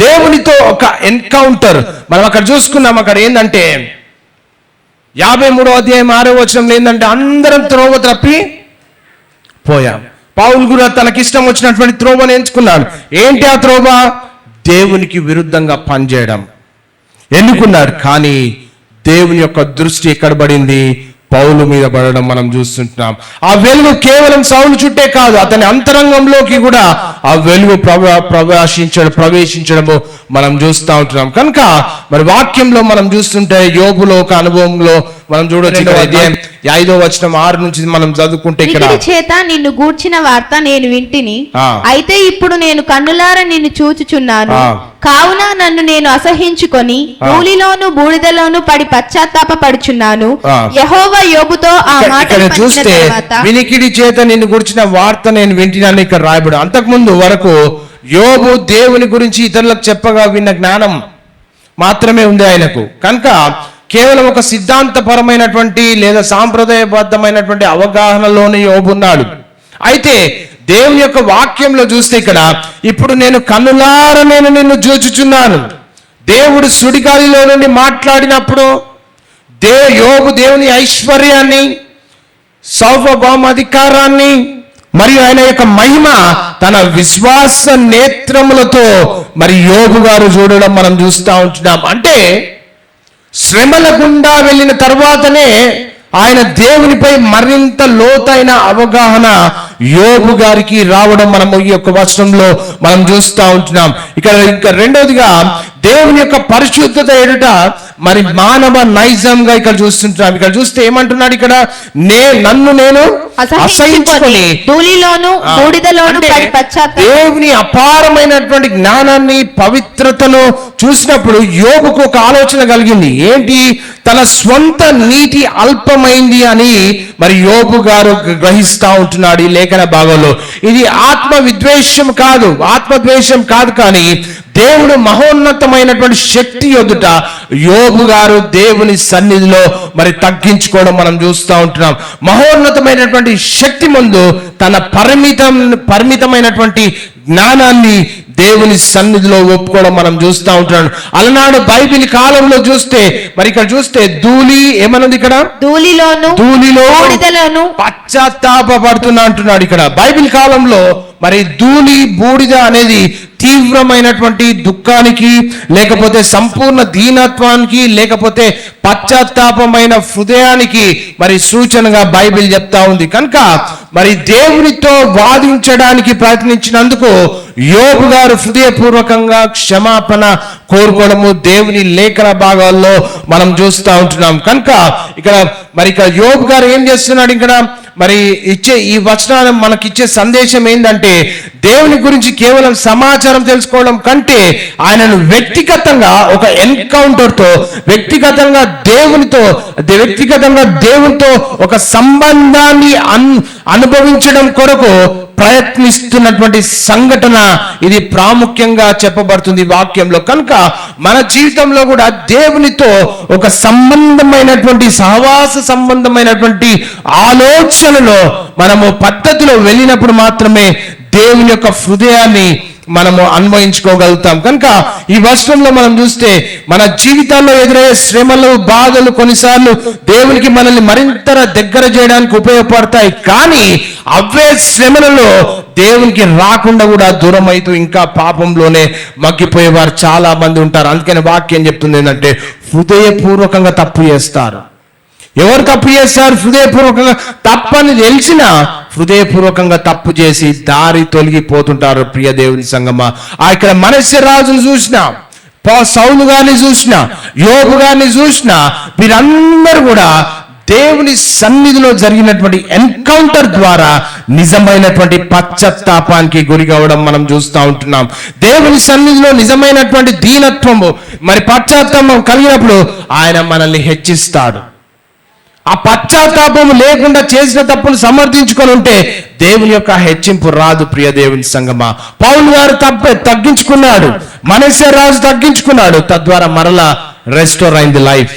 A: దేవునితో ఒక ఎన్కౌంటర్ మనం అక్కడ చూసుకున్నాం. అక్కడ ఏంటంటే 53వ అధ్యాయం 6వ వచనంలో ఏంటంటే అందరం త్రోవ తప్పి పోయాం. పౌలు కూడా తనకిష్టం వచ్చినటువంటి త్రోవను ఎంచుకున్నాడు. ఏంటి ఆ త్రోవ? దేవునికి విరుద్ధంగా పనిచేయడం ఎన్నుకున్నాడు. కానీ దేవుని యొక్క దృష్టి ఎక్కడ పడింది? పౌలు మీద పడడం మనం చూస్తుంటున్నాం. ఆ వెలుగు కేవలం సౌలు చుట్టే కాదు, అతని అంతరంగంలోకి కూడా ఆ వెలుగు ప్రవేశించడము మనం చూస్తూ ఉంటున్నాం. కనుక వాక్యంలో మనం చూస్తుంటే యోబులో ఒక అనుభవంలో మనం చూడొచ్చు. 5వ వచనం 6 నుంచి మనం చదువుకుంటే ఇక్కడ
B: చేత నిన్ను గూర్చిన వార్త నేను వింటిని, అయితే ఇప్పుడు నేను కన్నులారా నిన్ను చూచుచున్నాను, కావున నన్ను నేను అసహించుకొని ధూళిలోను బూడిదలోను పడి పశ్చాత్తాపపడుచున్నాను. యెహోవా యోబుతో ఆ మాట
A: చూస్తే వినికిడి చేత నిన్ను గురించిన వార్త నేను వింటినాను ఇక్కడ రాయబడు. అంతకుముందు వరకు యోబు దేవుని గురించి ఇతరులకు చెప్పగా విన్న జ్ఞానం మాత్రమే ఉంది ఆయనకు. కనుక కేవలం ఒక సిద్ధాంతపరమైనటువంటి లేదా సాంప్రదాయబద్ధమైనటువంటి అవగాహనలోనే యోబు ఉన్నాడు. అయితే దేవుని యొక్క వాక్యంలో చూస్తే ఇక్కడ ఇప్పుడు నేను కన్నులార నేను నిన్ను చూచుచున్నాను. దేవుడు సుడిగాలిలో నుండి మాట్లాడినప్పుడు యోబు దేవుని ఐశ్వర్యాన్ని, సార్వభౌమాధికారాన్ని మరియు ఆయన యొక్క మహిమ తన విశ్వాస నేత్రములతో యోబు గారు చూడడం మనం చూస్తూ ఉంటున్నాం. అంటే శ్రమల గుండా వెళ్ళిన తర్వాతనే ఆయన దేవునిపై మరింత లోతైన అవగాహన యోబు గారికి రావడం మనం ఈ యొక్క వచనంలో మనం చూస్తూ ఉంటున్నాం. ఇంకా రెండోదిగా దేవుని యొక్క పరిశుద్ధత ఎదుట మానవ నైజంగా ఇక్కడ చూస్తుంటున్నాం. ఇక్కడ చూస్తే ఏమంటున్నాడు? ఇక్కడ నన్ను నేను అసహించుకొని దేవుని అపారమైనటువంటి జ్ఞానాన్ని, పవిత్రతను చూసినప్పుడు యోబుకు ఒక ఆలోచన కలిగింది. ఏంటి? తన స్వంత నీతి అల్పమైంది అని యోబు గారు గ్రహిస్తా ఉంటున్నాడు ఈ లేఖన భాగంలో. ఇది ఆత్మవిద్వేషం కాదు, ఆత్మద్వేషం కాదు, కానీ దేవుడు మహోన్నతమైనటువంటి శక్తి ఎదుట యోబు గారు దేవుని సన్నిధిలో తగ్గించుకోవడం మనం చూస్తూ ఉంటున్నాం. మహోన్నతమైనటువంటి శక్తి ముందు తన పరిమితమైనటువంటి జ్ఞానాన్ని దేవుని సన్నిధిలో ఒప్పుకోవడం మనం చూస్తూ ఉంటున్నాం. అలనాడు బైబిల్ కాలంలో చూస్తే ఇక్కడ చూస్తే ధూళి ఏమన్నది? ఇక్కడ ధూళిలో పశ్చాత్తాపడుతున్నా అంటున్నాడు. ఇక్కడ బైబిల్ కాలంలో ధూళి బూడిద అనేది తీవ్రమైనటువంటి దుఃఖానికి, లేకపోతే సంపూర్ణ దీనత్వానికి, లేకపోతే పశ్చాత్తాపమైన హృదయానికి సూచనగా బైబిల్ చెప్తా ఉంది. కనుక దేవునితో వాదించడానికి ప్రయత్నించినందుకు యోబు గారు హృదయపూర్వకంగా క్షమాపణ కోరుకోవడము దేవుని లేఖన భాగాల్లో మనం చూస్తూ ఉంటున్నాం. కనుక ఇక్కడ యోబు గారు ఏం చేస్తున్నాడు? ఇక్కడ ఇచ్చే ఈ వచనాలు మనకిచ్చే సందేశం ఏంటంటే దేవుని గురించి కేవలం సమాచారం తెలుసుకోవడం కంటే ఆయనను వ్యక్తిగతంగా ఒక ఎన్కౌంటర్ తో, వ్యక్తిగతంగా దేవునితో ఒక సంబంధాన్ని అనుభవించడం కొరకు ప్రయత్నిస్తున్నటువంటి సంఘటన ఇది ప్రాముఖ్యంగా చెప్పబడుతుంది వాక్యంలో. కనుక మన జీవితంలో కూడా దేవునితో ఒక సంబంధమైనటువంటి, సహవాస సంబంధమైనటువంటి ఆలోచనలో మనము పద్ధతిలో వెళ్ళినప్పుడు మాత్రమే దేవుని యొక్క హృదయాన్ని మనము అన్వయించుకోగలుగుతాం. కనుక ఈ వర్షంలో మనం చూస్తే మన జీవితాల్లో ఎదురయ్యే శ్రమలు, బాధలు కొన్నిసార్లు దేవునికి మనల్ని మరింత దగ్గర చేయడానికి ఉపయోగపడతాయి. కానీ అవే శ్రమలలో దేవునికి రాకుండా కూడా దూరం అవుతూ ఇంకా పాపంలోనే మగ్గిపోయేవారు చాలా మంది ఉంటారు. అందుకని వాక్యం చెప్తుంది ఏంటంటే హృదయపూర్వకంగా తప్పు చేస్తారు. ఎవరు తప్పు చేస్తారు? హృదయపూర్వకంగా తప్పని తెలిసినా హృదయపూర్వకంగా తప్పు చేసి దారి తొలగిపోతుంటారు. ప్రియ దేవుని సంగమా, ఇక్కడ మనస్య రాజును చూసినా, సౌలు గారిని చూసిన, యోబు గారిని చూసిన, వీరందరూ కూడా దేవుని సన్నిధిలో జరిగినటువంటి ఎన్కౌంటర్ ద్వారా నిజమైనటువంటి పశ్చాత్తాపానికి గురి కావడం మనం చూస్తూ ఉంటున్నాం. దేవుని సన్నిధిలో నిజమైనటువంటి దీనత్వము మరి పశ్చాత్తాపం కలిగినప్పుడు ఆయన మనల్ని హెచ్చిస్తాడు. ఆ పశ్చాత్తాపం లేకుండా చేసిన తప్పును సమర్థించుకొని ఉంటే దేవుని యొక్క హెచ్చింపు రాదు. ప్రియ దేవుని సంగమా, పౌలు గారు తగ్గించుకున్నాడు, మనస్సే రాజు తగ్గించుకున్నాడు, తద్వారా మరలా రెస్టోర్ అయింది లైఫ్.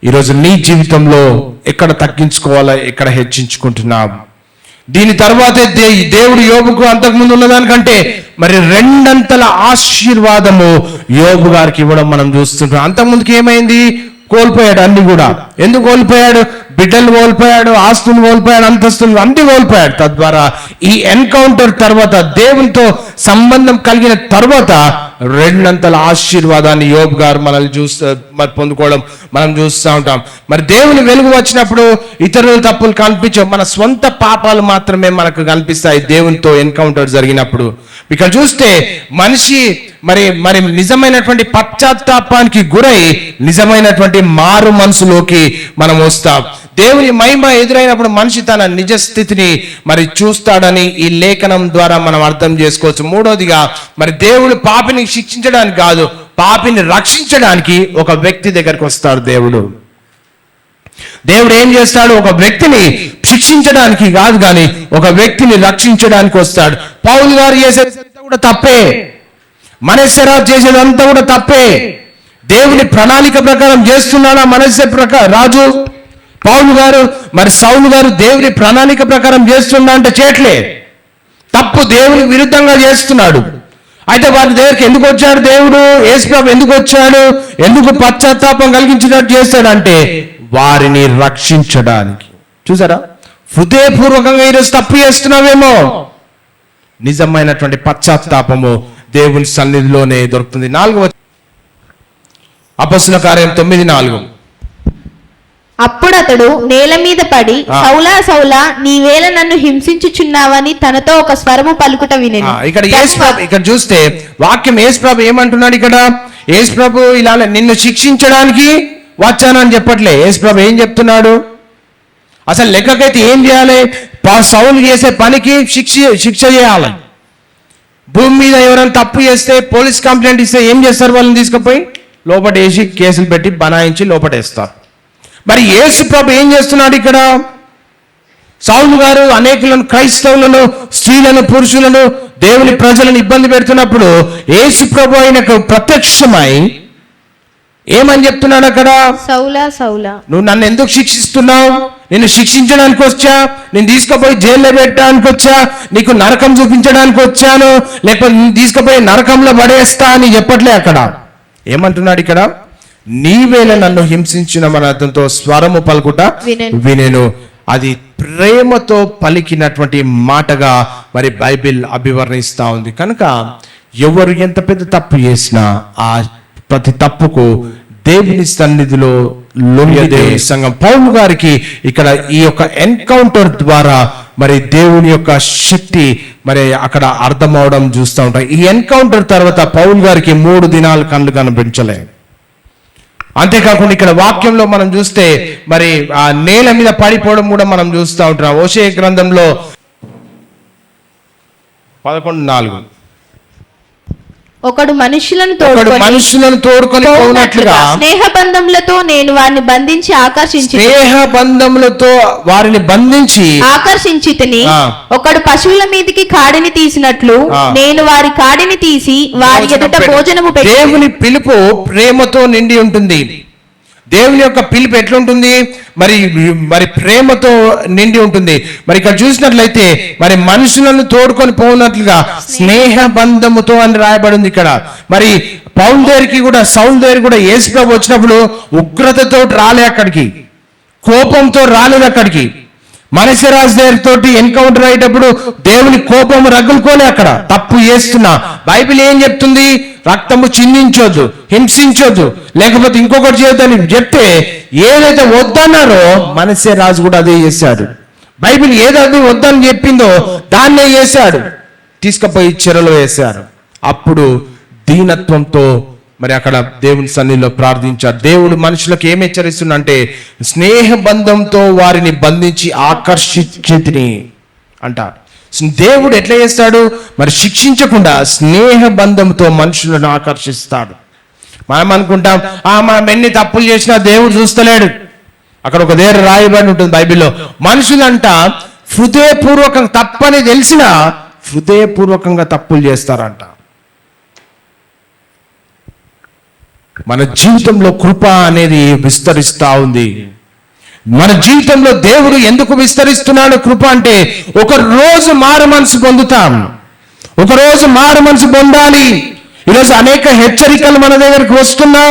A: ఈరోజు నీ జీవితంలో ఎక్కడ తగ్గించుకోవాలా, ఎక్కడ హెచ్చించుకుంటున్నాం? దీని తర్వాతే దేవుడు యోబుకు అంతకుముందు ఉన్నదానికంటే మరి 2 అంతల ఆశీర్వాదము యోబు గారికి ఇవ్వడం మనం చూస్తుంటాం. అంతకుముందుకి ఏమైంది? కోల్పోయాడు అన్ని కూడా. ఎందుకు కోల్పోయాడు? బిడ్డలు కోల్పోయాడు, ఆస్తులు కోల్పోయాడు, అంతస్తులు అన్ని కోల్పోయాడు. తద్వారా ఈ ఎన్కౌంటర్ తర్వాత, దేవునితో సంబంధం కలిగిన తర్వాత 2 అంతల ఆశీర్వాదాన్ని యోబు గారు మనల్ని మరి పొందుకోవడం మనం చూస్తూ ఉంటాం. మరి దేవుని వెలుగు వచ్చినప్పుడు ఇతరుల తప్పులు కనిపించవు, మన స్వంత పాపాలు మాత్రమే మనకు కనిపిస్తాయి దేవునితో ఎన్కౌంటర్ జరిగినప్పుడు. ఇక్కడ చూస్తే మనిషి మరి నిజమైనటువంటి పశ్చాత్తాపానికి గురై నిజమైనటువంటి మారు మనసులోకి మనం వస్తాం. దేవుని మహిమ ఎదురైనప్పుడు మనిషి తన నిజ స్థితిని మరి చూస్తాడని ఈ లేఖనం ద్వారా మనం అర్థం చేసుకోవచ్చు. మూడోదిగా మరి దేవుడు పాపిని శిక్షించడానికి కాదు, పాపిని రక్షించడానికి ఒక వ్యక్తి దగ్గరికి వస్తాడు. దేవుడు ఏం చేస్తాడు? ఒక వ్యక్తిని శిక్షించడానికి కాదు, కానీ ఒక వ్యక్తిని రక్షించడానికి వస్తాడు. పౌలు గారు చేసేదంతా కూడా తప్పే, మనస్సరాజు చేసేదంతా కూడా తప్పే. దేవుని ప్రణాళిక ప్రకారం చేస్తున్నాడా మనస్సే రాజు? పౌలు గారు మరి సౌలు గారు దేవుని ప్రణాళిక ప్రకారం చేస్తున్నా అంటే చేయట్లే, తప్పు, దేవునికి విరుద్ధంగా చేస్తున్నాడు. అయితే వారి దగ్గరికి ఎందుకు వచ్చాడు దేవుడు? యేసుప్రభు ఎందుకు వచ్చాడు? ఎందుకు పశ్చాత్తాపం కలిగించినట్టు చేస్తాడంటే వారిని రక్షించడానికి. చూసారా, హృదయపూర్వకంగా ఈరోజు తప్పు చేస్తున్నావేమో, నిజమైనటువంటి పశ్చాత్తాపము దేవుని సన్నిధిలోనే దొరుకుతుంది. 4వ అపొస్తలుల కార్యం 9:4.
B: అప్పుడు అతడు నేల మీద పడి, సౌలా సౌలా, నీవేళ నన్ను హింసించుచున్నావని తనతో ఒక స్వరము పలుకుట వినెను.
A: ఇక్కడ చూస్తే వాక్యం యేసుప్రభు ఏమంటున్నాడు? ఇక్కడ యేసుప్రభు ఇలా నిన్ను శిక్షించడానికి వచ్చానని చెప్పట్లే. యేసుప్రభు ఏం చెప్తున్నాడు? అసలు లెక్కకైతే ఏం చేయాలి? సౌలు చేసే పనికి శిక్ష చేయాలి. భూమి మీద ఎవరైనా తప్పు చేస్తే, పోలీస్ కంప్లైంట్ ఇస్తే ఏం చేస్తారు? వాళ్ళని తీసుకుపోయి లోపటేసి కేసులు పెట్టి బనాయించి లోపటేస్తారు. మరి యేసు ప్రభు ఏం చేస్తున్నాడు ఇక్కడ? సౌలు గారు అనేకులను, క్రైస్తవులను, స్త్రీలను, పురుషులను, దేవుని ప్రజలను ఇబ్బంది పెడుతున్నప్పుడు యేసు ప్రభు ఆయనకు ప్రత్యక్షమై ఏమని చెప్తున్నాడు అక్కడ?
B: సౌలా సౌలా,
A: నువ్వు నన్ను ఎందుకు శిక్షిస్తున్నావు? నిన్ను శిక్షించడానికి వచ్చా, నేను తీసుకుపోయి జైల్లో పెట్టడానికి వచ్చా, నీకు నరకం చూపించడానికి వచ్చాను, లేకపోతే నేను తీసుకుపోయి నరకంలో పడేస్తా అని చెప్పట్లే. అక్కడ ఏమంటున్నాడు? ఇక్కడ నీవేళ నన్ను హింసించిన మన అతనితో స్వరము పలుకుట వినెను. అది ప్రేమతో పలికినటువంటి మాటగా మరి బైబిల్ అభివర్ణిస్తా ఉంది. కనుక ఎవరు ఎంత పెద్ద తప్పు చేసినా ఆ ప్రతి తప్పుకు దేవుని సన్నిధిలో దేవుని సంఘం పౌలు గారికి ఇక్కడ ఈ యొక్క ఎన్కౌంటర్ ద్వారా మరి దేవుని యొక్క శక్తి మరి అక్కడ అర్థం అవడం చూస్తూ ఉంటాం. ఈ ఎన్కౌంటర్ తర్వాత పౌలు గారికి 3 దినాలు కళ్ళు కనిపించలే. అంతేకాకుండా ఇక్కడ వాక్యంలో మనం చూస్తే మరి ఆ నేల మీద పడిపోవడం కూడా మనం చూస్తూ ఉంటున్నాం. హోషేయ గ్రంథంలో
B: 11:4, ఒకడు మనుషులను
A: తోడుకొని పోనట్లుగా
B: స్నేహబంధములతో నేను వారిని బంధించి ఆకర్షించితిని. ఒకడు పశువుల మీదకి కాడిని తీసినట్లు నేను వారి కాడిని తీసి వారి ఎదుట భోజనము పెట్టి.
A: దేవుని పిలుపు ప్రేమతో నిండి ఉంటుంది. దేవుని యొక్క పిలుపు ఎట్లుంటుంది? మరి ప్రేమతో నిండి ఉంటుంది. మరి ఇక్కడ చూసినట్లయితే మరి మనుషులను తోడుకొని పోనట్లుగా స్నేహ బంధముతో అని రాయబడింది ఇక్కడ. మరి పౌలు దగ్గరికి కూడా, సౌలు దగ్గరికి కూడా యేసుప్రభు వచ్చినప్పుడు ఉగ్రతతో రాలే, అక్కడికి కోపంతో రాలేదు. అక్కడికి మనస్సరాజు దగ్గరతోటి ఎన్కౌంటర్ అయ్యేటప్పుడు దేవుని కోపం రగులుకోలే. అక్కడ తప్పు చేస్తున్నా బైబిల్ ఏం చెప్తుంది? రక్తము చిందించొద్దు, హింసించొద్దు, లేకపోతే ఇంకొకటి చేయొద్దని చెప్తే ఏదైతే వద్దన్నారో మనస్సరాజు కూడా అదే చేశాడు. బైబిల్ ఏదైతే వద్దని చెప్పిందో దాన్నే చేశాడు, తీసుకుపోయి చెరలో వేశారు. అప్పుడు దీనత్వంతో మరి అక్కడ దేవుని సన్నిధిలో ప్రార్థించారు. దేవుడు మనుషులకు ఏం హెచ్చరిస్తుందంటే స్నేహ బంధంతో వారిని బంధించి ఆకర్షించితిని అంటారు. దేవుడు ఎట్లా చేస్తాడు? మరి శిక్షించకుండా స్నేహ బంధంతో మనుషులను ఆకర్షిస్తాడు. మనం అనుకుంటాం మనం ఎన్ని తప్పులు చేసినా దేవుడు చూస్తలేడు. అక్కడ ఒక దగ్గర రాయబడి ఉంటుంది బైబిల్లో, మనుషులంట హృదయపూర్వకంగా తప్పని తెలిసినా హృదయపూర్వకంగా తప్పులు చేస్తారంట. మన జీవితంలో కృప అనేది విస్తరిస్తా ఉంది. మన జీవితంలో దేవుడు ఎందుకు విస్తరిస్తున్నాడు కృప అంటే, ఒక రోజు మారు మనసు పొందుతాం, ఒక రోజు మారు మనసు పొందాలి. ఈరోజు అనేక హెచ్చరికలు మన దగ్గరికి వస్తున్నా,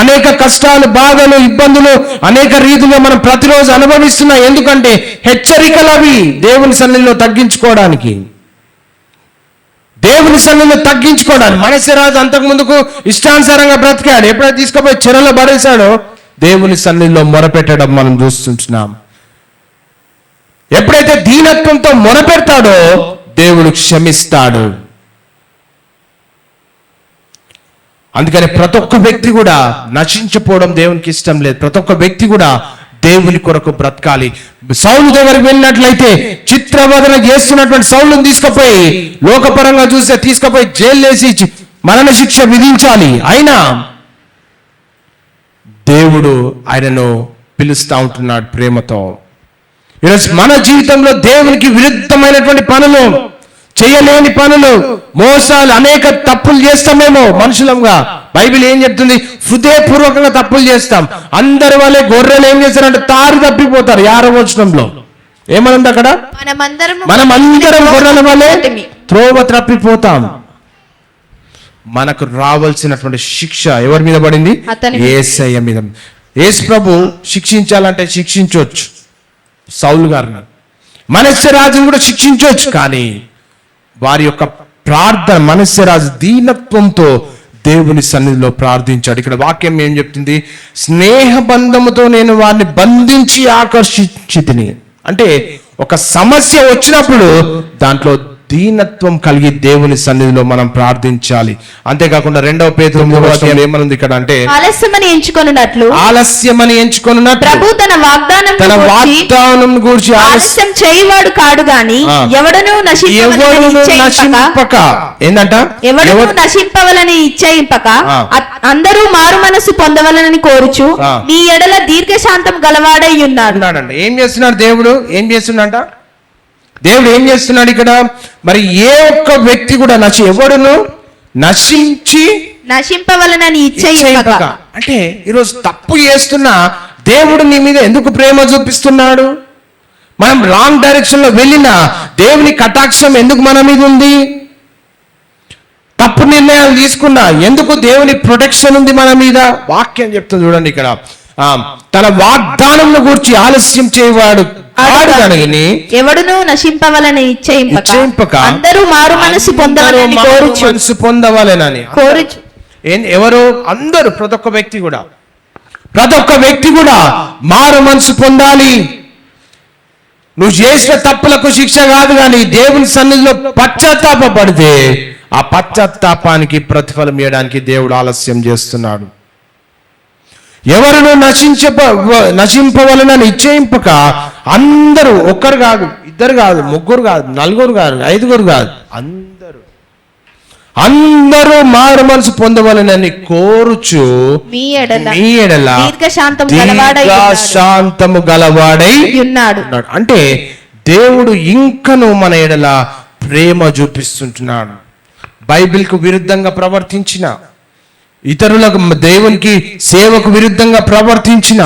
A: అనేక కష్టాలు, బాధలు, ఇబ్బందులు అనేక రీతిలో మనం ప్రతిరోజు అనుభవిస్తున్నా. ఎందుకంటే హెచ్చరికలు అవి దేవుని సన్నిధిలో తగ్గించుకోవడానికి, దేవుని సన్నిధిలో తగ్గించుకోవడానికి. మనస్సరాజు అంతకు ముందుకు ఇష్టానుసారంగా బ్రతికాడు. ఎప్పుడైతే తీసుకుపోయి చెరలో పడేశాడో దేవుని సన్నిధిలో మొరపెట్టడం మనం చూస్తుంటున్నాం. ఎప్పుడైతే దీనత్వంతో మొరపెడతాడో దేవుడు క్షమిస్తాడు. అందుకని ప్రతి ఒక్క వ్యక్తి కూడా నశించిపోవడం దేవునికి ఇష్టం లేదు. ప్రతి ఒక్క వ్యక్తి కూడా దేవుని కొరకు బ్రతకాలి. సౌలు దగ్గరికి వెళ్ళినట్లయితే చిత్రవదన చేస్తున్నటువంటి సౌలుని తీసుకుపోయి, లోకపరంగా చూస్తే తీసుకుపోయి జైలు వేసి మరణ శిక్ష విధించాలి. అయినా దేవుడు ఆయనను పిలుస్తా ఉంటున్నాడు ప్రేమతో. ఈరోజు మన జీవితంలో దేవునికి విరుద్ధమైనటువంటి పనులు, చేయలేని పనులు, మోసాలు, అనేక తప్పులు చేస్తామేమో మనుషులంగా. బైబిల్ ఏం చెప్తుంది? హృదయపూర్వకంగా తప్పులు చేస్తాం. అందరి వాళ్ళే గొర్రెలు ఏం చేస్తారంటే తారు తప్పిపోతారు. 6వ వచనంలో ఏమనుంది అక్కడ? మనమందరం గొర్రెల వలె త్రోవ తప్పిపోతాం. మనకు రావాల్సినటువంటి శిక్ష ఎవరి మీద పడింది? యేసయ్య మీద. యేసు ప్రభు శిక్షించాలంటే శిక్షించవచ్చు సౌలు గారిని, మనస్సరాజును కూడా శిక్షించవచ్చు. కానీ వారి యొక్క ప్రార్థన, మనస్సరాజు దీనత్వంతో దేవుని సన్నిధిలో ప్రార్థించాడు. ఇక్కడ వాక్యం ఏం చెప్తుంది? స్నేహ బంధముతో నేను వారిని బంధించి ఆకర్షించితిని. అంటే ఒక సమస్య వచ్చినప్పుడు దాంట్లో దీనత్వం కలిగి దేవుని సన్నిధిలో మనం ప్రార్థించాలి. అంతేకాకుండా 2వ పేతురు 3వ అధ్యాయం ఏమనుంది ఇక్కడ అంటే,
B: ఆలస్యమని ఎంచుకొనున్నట్లు
A: ప్రభు
B: తన వాగ్దానం గురించి ఆలస్యం చేయవాడు కాడు గాని ఎవడను నశింపక
A: ఏంటంట,
B: ఎవడను నశింపవలని ఇచ్చయింపక అందరూ మారు మనసు పొందవలనని కోరుచు నీ ఎడల దీర్ఘశాంతం గలవాడై ఉన్నాడు.
A: ఏం చేస్తున్నాడు దేవుడు? ఏం చేస్తున్నాడంట? దేవుడు ఏం చేస్తున్నాడు ఇక్కడ? మరి ఏ ఒక్క వ్యక్తి కూడా ఎవడును
B: నశింపవలనని ఇచ్చయింపక.
A: అంటే ఈరోజు తప్పు చేస్తున్నా దేవుడు నీ మీద ఎందుకు ప్రేమ చూపిస్తున్నాడు? మనం రాంగ్ డైరెక్షన్ లో వెళ్ళినా దేవుని కటాక్షం ఎందుకు మన మీద ఉంది? తప్పు నిర్ణయాలు తీసుకున్నా ఎందుకు దేవుని ప్రొటెక్షన్ ఉంది మన మీద? వాక్యం చెప్తుంది చూడండి ఇక్కడ, తన వాగ్దానం గురించి ఆలస్యం చేయవాడు
B: ఎవడును నశింపవలని ఇచ్చయింపక అందరూ మారు మనసు
A: పొందవాలని కోరుచు. ఎవరు? అందరూ, ప్రతి ఒక్క వ్యక్తి కూడా మారు మనసు పొందాలి. నువ్వు చేసిన తప్పులకు శిక్ష కాదు, కానీ దేవుని సన్నిధిలో పశ్చాత్తాపడితే ఆ పశ్చాత్తాపానికి ప్రతిఫలం ఇవ్వడానికి దేవుడు ఆలస్యం చేస్తున్నాడు. ఎవరును నశింపవలనని ఇచ్చేయింపక అందరూ, ఒక్కరు కాదు, ఇద్దరు కాదు, ముగ్గురు కాదు, నలుగురు కాదు, ఐదుగురు కాదు, అందరూ మారు మనసు పొందవలనని కోరుచు మీ ఎడల దీర్ఘశాంతము గలవాడై ఉన్నాడు. అంటే దేవుడు ఇంకను మన ఎడల ప్రేమ చూపిస్తుంటున్నాడు. బైబిల్కు విరుద్ధంగా ప్రవర్తించిన, ఇతరులకు, దేవునికి సేవకు విరుద్ధంగా ప్రవర్తించిన,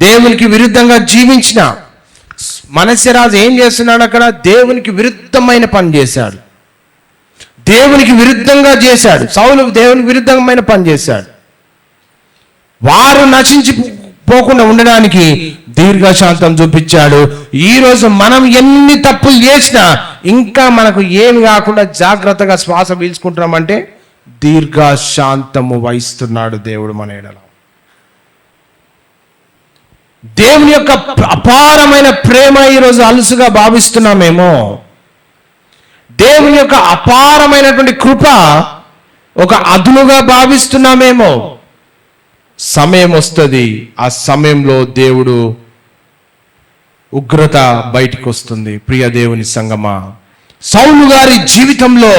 A: దేవునికి విరుద్ధంగా జీవించిన మనస్సరాజు ఏం చేస్తున్నాడు? అక్కడ దేవునికి విరుద్ధమైన పని చేశాడు, దేవునికి విరుద్ధంగా చేశాడు. సౌలు దేవునికి విరుద్ధమైన పని చేశాడు. వారు నశించిపోకుండా ఉండడానికి దీర్ఘశాంతం చూపించాడు. ఈరోజు మనం ఎన్ని తప్పులు చేసినా ఇంకా మనకు ఏమి కాకుండా జాగ్రత్తగా శ్వాస పీల్చుకుంటున్నామంటే దీర్ఘశాంతము వహిస్తున్నాడు దేవుడు మన ఎడల. దేవుని యొక్క అపారమైన ప్రేమ ఈరోజు అలుసుగా భావిస్తున్నామేమో. దేవుని యొక్క అపారమైనటువంటి కృప ఒక అదునుగా భావిస్తున్నామేమో. సమయం వస్తుంది, ఆ సమయంలో దేవుడు ఉగ్రత బయటికి వస్తుంది. ప్రియ దేవుని సంగమా, సౌలు గారి జీవితంలో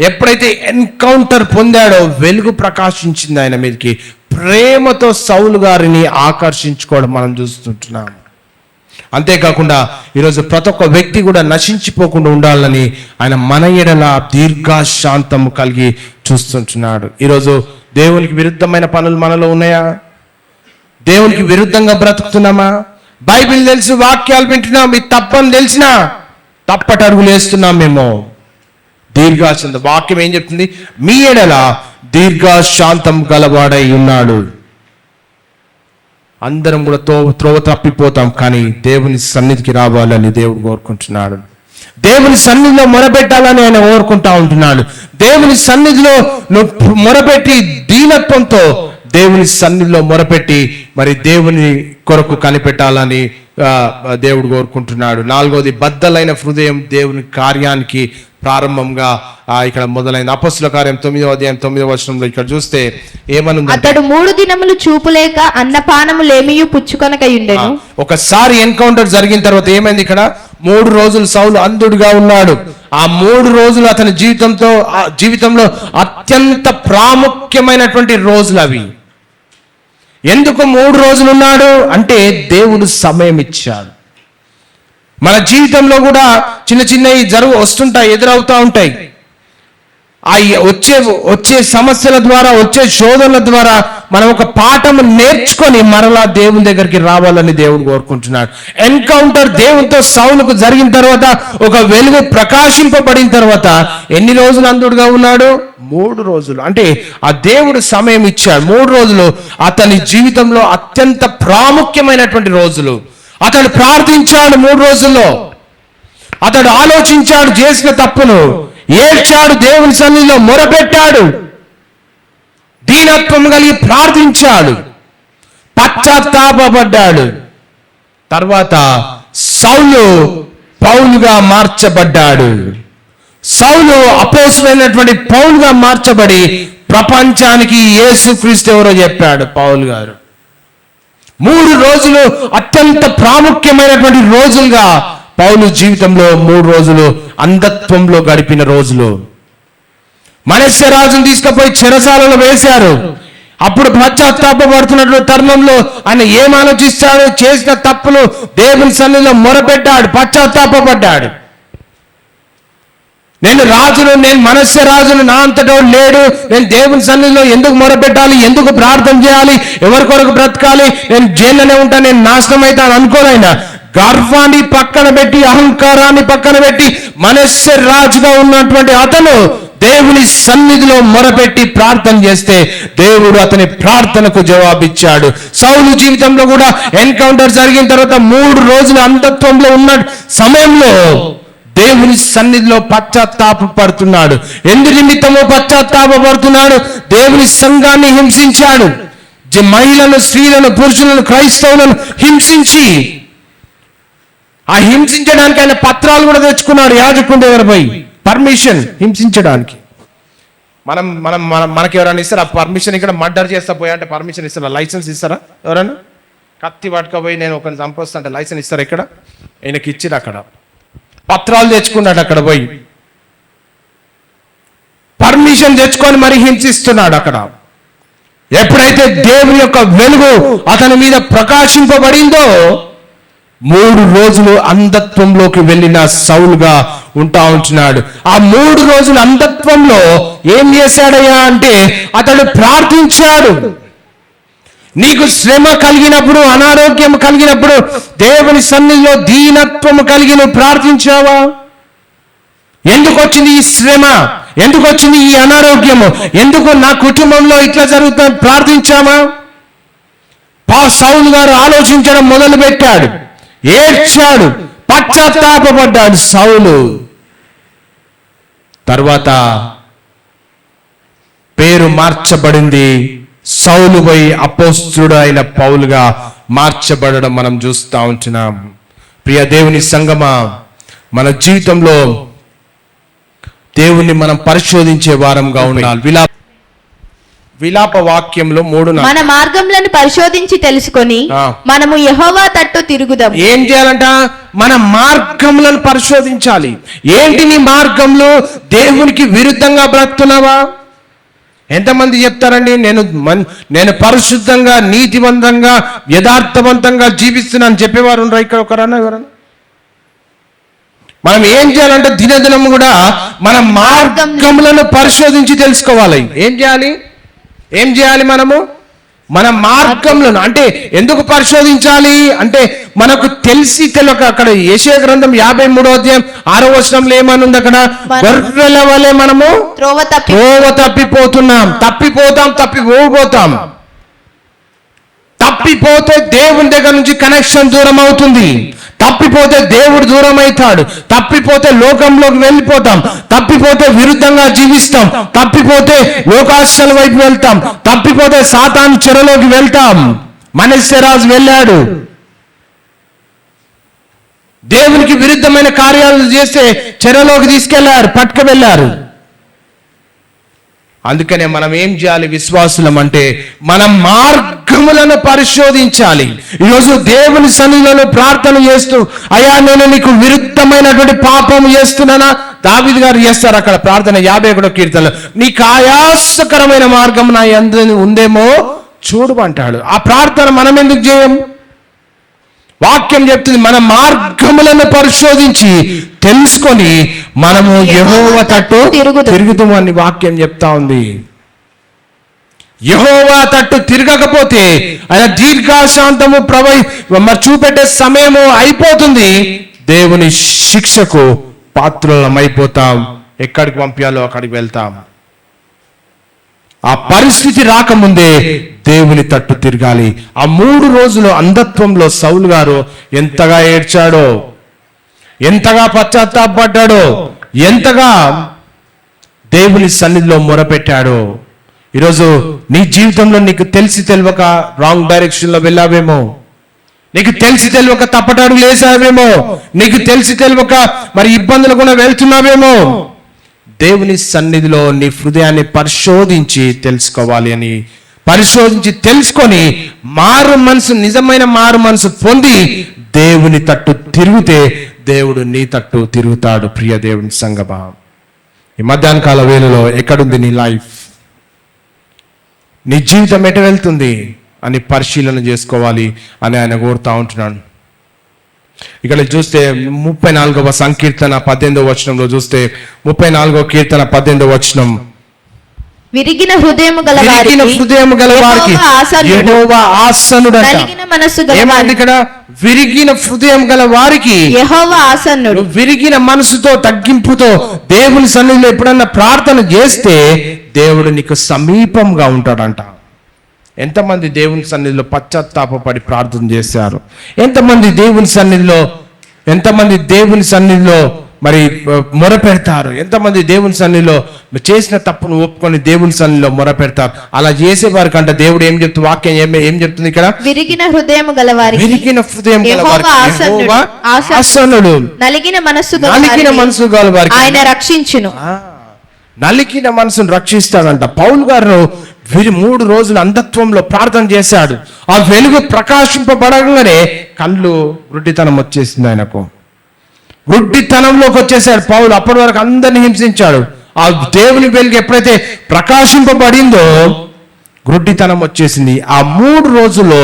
A: ఎప్పుడైతే ఎన్కౌంటర్ పొందాడో వెలుగు ప్రకాశించింది ఆయన మీదకి. ప్రేమతో సౌలు గారిని ఆకర్షించుకోవడం మనం చూస్తుంటున్నాం. అంతేకాకుండా ఈరోజు ప్రతి ఒక్క వ్యక్తి కూడా నశించిపోకుండా ఉండాలని ఆయన మన ఎడల దీర్ఘశాంతము కలిగి చూస్తుంటున్నాడు. ఈరోజు దేవునికి విరుద్ధమైన పనులు మనలో ఉన్నాయా? దేవునికి విరుద్ధంగా బ్రతుకుతున్నామా? బైబిల్ తెలుసు, వాక్యాలు వింటున్నాం, ఇది తప్పని తెలిసినా తప్పటరుగులు వేస్తున్నాం మేము. దీర్ఘశాంతం వాక్యం ఏం చెప్తుంది? మీ ఎడల దీర్ఘశాంతం గలవాడై ఉన్నాడు. అందరం కూడా త్రోవ తప్పిపోతాం, కానీ దేవుని సన్నిధికి రావాలని దేవుడు కోరుకుంటున్నాడు. దేవుని సన్నిధిలో మొరపెట్టాలని ఆయన కోరుకుంటా ఉంటున్నాడు. దేవుని సన్నిధిలో నువ్వు మొరపెట్టి దీనత్వంతో దేవుని సన్నిధిలో మొరపెట్టి మరి దేవుని కొరకు కనిపెట్టాలని దేవుడు కోరుకుంటున్నాడు. 4వది, బద్దలైన హృదయం దేవుని కార్యానికి ప్రారంభంగా ఇక్కడ మొదలైన అపొస్తలుల కార్యం 9వ అధ్యాయం 9వ వచనంలో ఇక్కడ చూస్తే ఏమనుంది?
B: అతడు 3 దినములు చూపులేక అన్నపానములేమియు పుచ్చుకొనకయుండెను.
A: ఒకసారి ఎన్కౌంటర్ జరిగిన తర్వాత ఏమైంది? ఇక్కడ 3 రోజులు సౌలు అంధుడిగా ఉన్నాడు. ఆ 3 రోజులు అతని జీవితంలో అత్యంత ప్రాముఖ్యమైనటువంటి రోజులు అవి. ఎందుకు 3 రోజులు ఉన్నాడు అంటే దేవుడు సమయం ఇచ్చాడు. మన జీవితంలో కూడా చిన్న చిన్నవి వస్తుంటాయి, ఎదురవుతూ ఉంటాయి. ఆ వచ్చే సమస్యల ద్వారా, వచ్చే శోధనల ద్వారా మనం ఒక పాఠం నేర్చుకొని మరలా దేవుని దగ్గరికి రావాలని దేవుడు కోరుకుంటున్నాడు. ఎన్కౌంటర్ దేవునితో సౌలుకు జరిగిన తర్వాత, ఒక వెలుగు ప్రకాశింపబడిన తర్వాత ఎన్ని రోజులు అంధుడుగా ఉన్నాడు? 3 రోజులు. అంటే ఆ దేవుడు సమయం ఇచ్చాడు. 3 రోజులు అతని జీవితంలో అత్యంత ప్రాముఖ్యమైనటువంటి రోజులు. అతడు ప్రార్థించాడు 3 రోజుల్లో. అతడు ఆలోచించాడు చేసిన తప్పును, ఏడ్చాడు, దేవుని సన్నిధిలో మొరపెట్టాడు, దీనత్వం కలిగి ప్రార్థించాడు, పశ్చాత్తాపడ్డాడు. తర్వాత సౌలు పౌలుగా మార్చబడ్డాడు. సౌలు అపోస్తలుడైనటువంటి పౌలుగా మార్చబడి ప్రపంచానికి యేసుక్రీస్తు ఎవరో చెప్పాడు పౌలు గారు. 3 రోజులు అత్యంత ప్రాముఖ్యమైనటువంటి రోజులుగా పౌలు జీవితంలో 3 రోజులు అంధత్వంలో గడిపిన రోజులు. మనష్య రాజును తీసుకుపోయి చెరసాలలో వేశారు. అప్పుడు పశ్చాత్తాపడుతున్నటువంటి తరుణంలో ఆయన ఏం ఆలోచిస్తాడు? చేసిన తప్పులు దేవుని సన్నిధిలో మొరపెట్టాడు, పశ్చాత్తాపడ్డాడు. నేను రాజును, నేను మనష్య రాజును, నా అంతటో లేడు, నేను దేవుని సన్నిధిలో ఎందుకు మొరపెట్టాలి, ఎందుకు ప్రార్థన చేయాలి, ఎవరి కొరకు బ్రతకాలి, నేను జైల్లోనే ఉంటాను, నేను నాశనం అవుతాను అనుకోనైనా గర్వాన్ని పక్కన పెట్టి, అహంకారాన్ని పక్కన పెట్టి, మనష్య రాజుగా ఉన్నటువంటి అతను దేవుని సన్నిధిలో మొరపెట్టి ప్రార్థన చేస్తే దేవుడు అతని ప్రార్థనకు జవాబిచ్చాడు. సౌలు జీవితంలో కూడా ఎన్కౌంటర్ జరిగిన తర్వాత 3 రోజులు అంధత్వంలో ఉన్న సమయంలో దేవుని సన్నిధిలో పశ్చాత్తాపడుతున్నాడు. ఎందు నిమిత్తమో పశ్చాత్తాపడుతున్నాడు? దేవుని సంఘాన్ని హింసించాడు. మహిళలను, స్త్రీలను, పురుషులను, క్రైస్తవులను హింసించి, ఆ హింసించడానికి ఆయన పత్రాలు కూడా తెచ్చుకున్నాడు యాజకుడి దగ్గర పోయి, పర్మిషన్ హింసించడానికి. మనకి ఎవరైనా ఇస్తారా పర్మిషన్? ఇక్కడ మర్డర్ చేస్తా పోయా అంటే పర్మిషన్ ఇస్తారా? లైసెన్స్ ఇస్తారా? ఎవరైనా కత్తి పట్టుకపోయి నేను ఒకరిని చంపొస్తా అంటే లైసెన్స్ ఇస్తారా? ఇక్కడ ఆయనకి ఇచ్చిరు. అక్కడ పత్రాలు తెచ్చుకున్నాడు, అక్కడ పోయి పర్మిషన్ తెచ్చుకొని మరి హింసిస్తున్నాడు. అక్కడ ఎప్పుడైతే దేవుని యొక్క వెలుగు అతని మీద ప్రకాశింపబడిందో 3 రోజులు అంధత్వంలోకి వెళ్ళిన సౌలుగా ఉంటా ఉంటున్నాడు. ఆ 3 రోజులు అంధత్వంలో ఏం చేశాడయ్యా అంటే అతడు ప్రార్థించాడు. నీకు శ్రమ కలిగినప్పుడు, అనారోగ్యం కలిగినప్పుడు దేవుని సన్నిధిలో దీనత్వం కలిగి నువ్వు ప్రార్థించావా? ఎందుకు వచ్చింది ఈ శ్రమ? ఎందుకు వచ్చింది ఈ అనారోగ్యము? ఎందుకు నా కుటుంబంలో ఇట్లా జరుగుతుంది? ప్రార్థించామా? సౌలు గారు ఆలోచించడం మొదలు పెట్టాడు, ఏడ్చాడు, పశ్చాత్తాపడ్డాడు సౌలు. తర్వాత పేరు మార్చబడింది. సౌలు పోయి అపోస్తలుడు అయిన పౌలుగా మార్చబడడం మనం చూస్తూ ఉంటున్నాం. ప్రియ దేవుని సంగమా, మన జీవితంలో దేవుణ్ణి మనం పరిశోధించే వారంగా ఉండాలి. విలాప వాక్యంలో 3:4.
B: మన మార్గములను పరిశోధించి తెలుసుకొని మనము యెహోవా తట్టు తిరుగుదాం.
A: ఏం చేయాలంట? మన మార్గములను పరిశోధించాలి. ఏంటి నీ మార్గంలో? దేవునికి విరుద్ధంగా బ్రతుకుతున్నావా? ఎంతమంది చెప్తారండి, నేను పరిశుద్ధంగా, నీతివంతంగా, యథార్థవంతంగా జీవిస్తున్నాను చెప్పేవారు ఉన్నారు ఇక్కడ? ఒకరన్నా ఎవరన్నా? మనం ఏం చేయాలంటే దినదినం కూడా మన మార్గములను పరిశోధించి తెలుసుకోవాలి. ఏం చేయాలి మనము? మన మార్గంలో అంటే ఎందుకు పరిశోధించాలి అంటే మనకు తెలిసి తెలియక. అక్కడ యెషయా గ్రంథం 53వ అధ్యాయం 6వ వచనంలో ఏమనుంది? అక్కడ గొర్రెల వలె మనము త్రోవ తప్పిపోతున్నాం. తప్పిపోతాం. తప్పిపోతే దేవుని దగ్గర నుంచి కనెక్షన్ దూరం అవుతుంది. తప్పిపోతే దేవుడు దూరం అవుతాడు. తప్పిపోతే లోకంలోకి వెళ్ళిపోతాం. తప్పిపోతే విరుద్ధంగా జీవిస్తాం. తప్పిపోతే లోకాశల వైపు వెళ్తాం. తప్పిపోతే సాతాను చెరలోకి వెళ్తాం. మనష్షే రాజు వెళ్ళాడు. దేవునికి విరుద్ధమైన కార్యాలు చేస్తే చెరలోకి తీసుకెళ్లారు, పట్టుకు వెళ్ళారు. అందుకనే మనం ఏం చేయాలి విశ్వాసులం అంటే మన మార్గములను పరిశోధించాలి. ఈరోజు దేవుని సన్నిధిలో ప్రార్థన చేస్తూ, అయ్యా నేను నీకు విరుద్ధమైనటువంటి పాపం చేస్తున్నానా? దావీదు గారు చేస్తారు అక్కడ ప్రార్థన 51వ కీర్తనలో, నీకు ఆయాసకరమైన మార్గం నా యందు ఉందేమో చూడు అంటాడు. ఆ ప్రార్థన మనం ఎందుకు చేయం? వాక్యం చెప్తుంది మన మార్గములను పరిశోధించి తెలుసుకొని మనము యెహోవా తట్టు తిరుగుదామని వాక్యం చెప్తా ఉంది. యెహోవా తట్టు తిరగకపోతే ఆయన దీర్ఘశాంతము చూపెట్టే సమయము అయిపోతుంది. దేవుని శిక్షకు పాత్రులమైపోతాం. ఎక్కడికి పంపించాలో అక్కడికి వెళ్తాం. ఆ పరిస్థితి రాకముందే దేవుని తట్టు తిరగాలి. ఆ 3 రోజులు అంధత్వంలో సౌలు గారు ఎంతగా ఏడ్చాడో, ఎంతగా పశ్చాత్తాపడ్డాడో, ఎంతగా దేవుని సన్నిధిలో మొరపెట్టాడో. ఈరోజు నీ జీవితంలో నీకు తెలిసి తెలియక రాంగ్ డైరెక్షన్ లో వెళ్ళావేమో, నీకు తెలిసి తెలియక తప్పటాడులు వేసావేమో, నీకు తెలిసి తెలియక మరి ఇబ్బందులు కూడా వెళ్తున్నావేమో. దేవుని సన్నిధిలో నీ హృదయాన్ని పరిశోధించి తెలుసుకోవాలి అని పరిశోధించి తెలుసుకొని మారు మనసు, నిజమైన మారు మనసు పొంది దేవుని తట్టు తిరిగితే దేవుడు నీ తట్టు తిరుగుతాడు. ప్రియ దేవుని సంగమా, ఈ మధ్యాహ్న కాల వేళలో ఎక్కడుంది నీ లైఫ్? నీ జీవితం ఎటు వెళ్తుంది అని పరిశీలన చేసుకోవాలి అని ఆయన కోరుతా ఉంటున్నాను. ఇక్కడ చూస్తే 34వ సంకీర్తన 18వ వచనంలో చూస్తే 34వ కీర్తన 18వ వచనం,
B: విరిగిన హృదయము గల వారికి
A: యెహోవా ఆసన్నుడు. ఏమంది ఇక్కడ? విరిగిన హృదయం గల వారికి
B: యెహోవా ఆసన్నుడు.
A: విరిగిన మనసుతో, తగ్గింపుతో దేవుని సన్నిధిలో ఎప్పుడన్నా ప్రార్థన చేస్తే దేవుడు నీకు సమీపంగా ఉంటాడంట. ఎంతమంది దేవుని సన్నిధిలో పశ్చాత్తాపడి ప్రార్థన చేశారు? ఎంతమంది దేవుని సన్నిధిలో మరి మొరపెడతారు? ఎంతమంది దేవుని సన్నిధిలో చేసిన తప్పును ఒప్పుకొని దేవుని సన్నిధిలో మొరపెడతారు? అలా చేసేవారి కంటే దేవుడు ఏం చెప్తుంది? వాక్యం ఏం చెప్తుంది ఇక్కడ?
B: విరిగిన హృదయం గల వారికి
A: యెహోవా ఆసన్నుడు.
B: నలిగిన మనస్సు గల వారికి ఆయన రక్షించును.
A: నలిగిన మనసును రక్షిస్తాడంట. పౌలు గారు 3 రోజులు అంధత్వంలో ప్రార్థన చేశాడు. ఆ వెలుగు ప్రకాశింపబడగానే కళ్ళు గుడ్డితనం వచ్చేసింది ఆయనకు. గుడ్డితనంలోకి వచ్చేసాడు పౌలు. అప్పటి వరకు అందరిని హింసించాడు. ఆ దేవుని వెలుగు ఎప్పుడైతే ప్రకాశింపబడిందో గుడ్డితనం వచ్చేసింది. ఆ 3 రోజుల్లో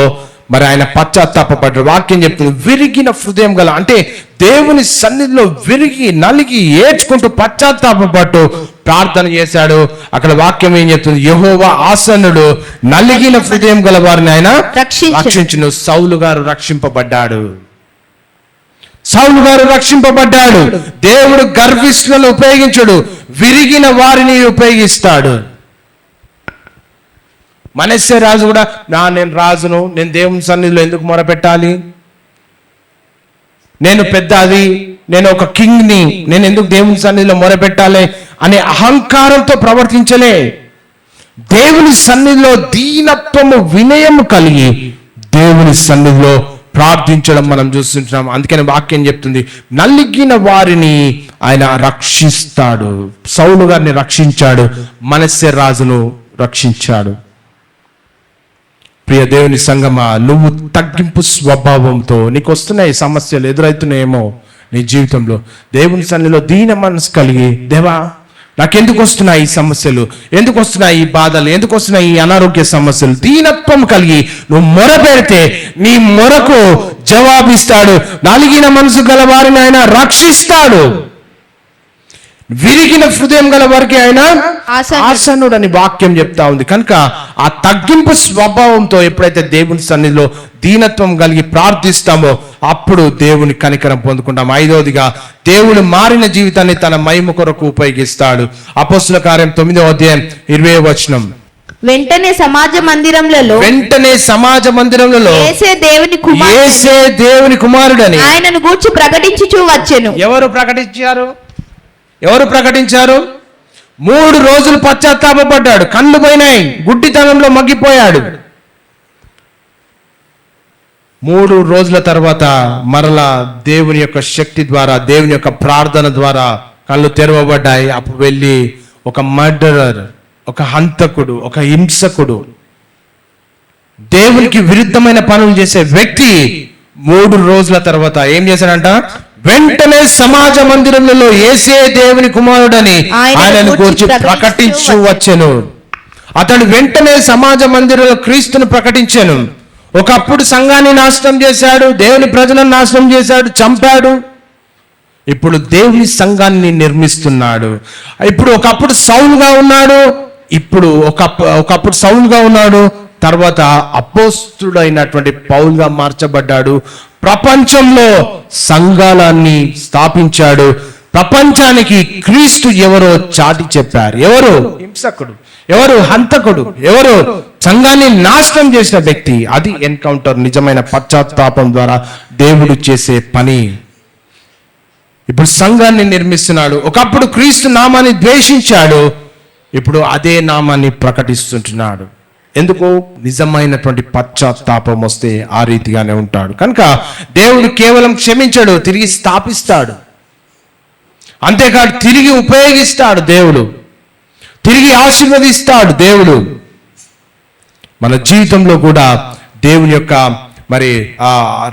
A: మరి ఆయన పశ్చాత్తాపడ్డాడు. వాక్యం చెప్తుంది విరిగిన హృదయం గల, అంటే దేవుని సన్నిధిలో విరిగి నలిగి ఏడ్చుకుంటూ పశ్చాత్తాపపట్టు ప్రార్థన చేశాడు. అక్కడ వాక్యం ఏం చెప్తుంది? యెహోవా ఆసన్నుడు, నలిగిన హృదయం గల వారిని ఆయన రక్షించును. సౌలు గారు రక్షింపబడ్డాడు. దేవుడు గర్విష్ఠులను ఉపయోగించడు, విరిగిన వారిని ఉపయోగిస్తాడు. మనష్షే రాజు కూడా నేను రాజును, నేను దేవుని సన్నిధిలో ఎందుకు మొరపెట్టాలి, నేను పెద్దది, నేను ఒక కింగ్ని, నేను ఎందుకు దేవుని సన్నిధిలో మొరపెట్టాలి అనే అహంకారంతో ప్రవర్తించలే. దేవుని సన్నిధిలో దీనత్వము, వినయము కలిగి దేవుని సన్నిధిలో ప్రార్థించడం మనం చూస్తుంటున్నాం. అందుకని వాక్యం చెప్తుంది నలిగిన వారిని ఆయన రక్షిస్తాడు. సౌలు గారిని రక్షించాడు, మనష్షే రాజును రక్షించాడు. ప్రియ దేవుని సంగమా, నువ్వు తగ్గింపు స్వభావంతో నీకు వస్తున్నాయి సమస్యలు, ఎదురవుతున్నాయేమో నీ జీవితంలో, దేవుని సన్నిధిలో దీన మనసు కలిగి, దేవా నాకెందుకు వస్తున్నాయి ఈ సమస్యలు, ఎందుకు వస్తున్నాయి ఈ బాధలు, ఎందుకు వస్తున్నాయి ఈ అనారోగ్య సమస్యలు, దీనత్వం కలిగి నువ్వు మొర పెడితే నీ మొరకు జవాబిస్తాడు. నలిగిన మనసు గల వారిని ఆయన రక్షిస్తాడు, విరిగిన హృదయం గల వారికి ఆయన ఆసనుడు అని వాక్యం చెప్తా ఉంది. కనుక ఆ తగ్గింపు స్వభావంతో ఎప్పుడైతే దేవుని సన్నిధిలో దీనత్వం కలిగి ప్రార్థిస్తామో అప్పుడు దేవుని కనికరం పొందుకుంటాం. ఐదవదిగా, దేవుడు మారిన జీవితాన్ని తన మహిమ కొరకు ఉపయోగిస్తాడు. అపోస్తుల కార్యం 9వ అధ్యాయం 20వ వచనం.
B: వెంటనే సమాజ మందిరములలో యేసే దేవుని కుమారుడని ఆయనను గూర్చి ప్రకటించుచూ వచ్చెను.
A: ఎవరు ప్రకటించారు? 3 రోజులు పశ్చాత్తాపడ్డాడు, కళ్ళు పోయినాయి, గుడ్డితనంలో మగ్గిపోయాడు. 3 రోజుల తర్వాత మరలా దేవుని యొక్క శక్తి ద్వారా, దేవుని యొక్క ప్రార్థన ద్వారా కళ్ళు తెరవబడ్డాయి. అప్పుడు వెళ్ళి ఒక మర్డరర్, ఒక హంతకుడు, ఒక హింసకుడు, దేవునికి విరుద్ధమైన పనులు చేసే వ్యక్తి 3 రోజుల తర్వాత ఏం చేశాడంట? వెంటనే సమాజ మందిరంలో యేసే దేవుని కుమారుడని ఆయనను గురించి ప్రకటించు వచ్చెను. అతడు వెంటనే సమాజ మందిరంలో క్రీస్తును ప్రకటించాను. ఒకప్పుడు సంఘాన్ని నాశనం చేశాడు, దేవుని ప్రజలను నాశనం చేశాడు, చంపాడు. ఇప్పుడు దేవుని సంఘాన్ని నిర్మిస్తున్నాడు. ఇప్పుడు ఒకప్పుడు సౌలుగా ఉన్నాడు, ఒకప్పుడు సౌలుగా ఉన్నాడు, తర్వాత అపోస్తుడైనటువంటి పౌలుగా మార్చబడ్డాడు. ప్రపంచంలో సంఘాలన్నీ స్థాపించాడు. ప్రపంచానికి క్రీస్తు ఎవరో చాటి చెప్పారు. ఎవరు హింసకుడు, ఎవరు హంతకుడు, ఎవరు సంఘాన్ని నాశనం చేసిన వ్యక్తి. అది ఎన్కౌంటర్, నిజమైన పశ్చాత్తాపం ద్వారా దేవుడు చేసే పని. ఇప్పుడు సంఘాన్ని నిర్మిస్తున్నాడు. ఒకప్పుడు క్రీస్తు నామాన్ని ద్వేషించాడు, ఇప్పుడు అదే నామాన్ని ప్రకటిస్తుంటున్నాడు. ఎందుకు? నిజమైనటువంటి పశ్చాత్తాపం వస్తే ఆ రీతిగానే ఉంటాడు. కనుక దేవుడు కేవలం క్షమించాడు, తిరిగి స్థాపిస్తాడు. అంతేకాదు తిరిగి ఉపయోగిస్తాడు దేవుడు, తిరిగి ఆశీర్వదిస్తాడు దేవుడు. మన జీవితంలో కూడా దేవుని యొక్క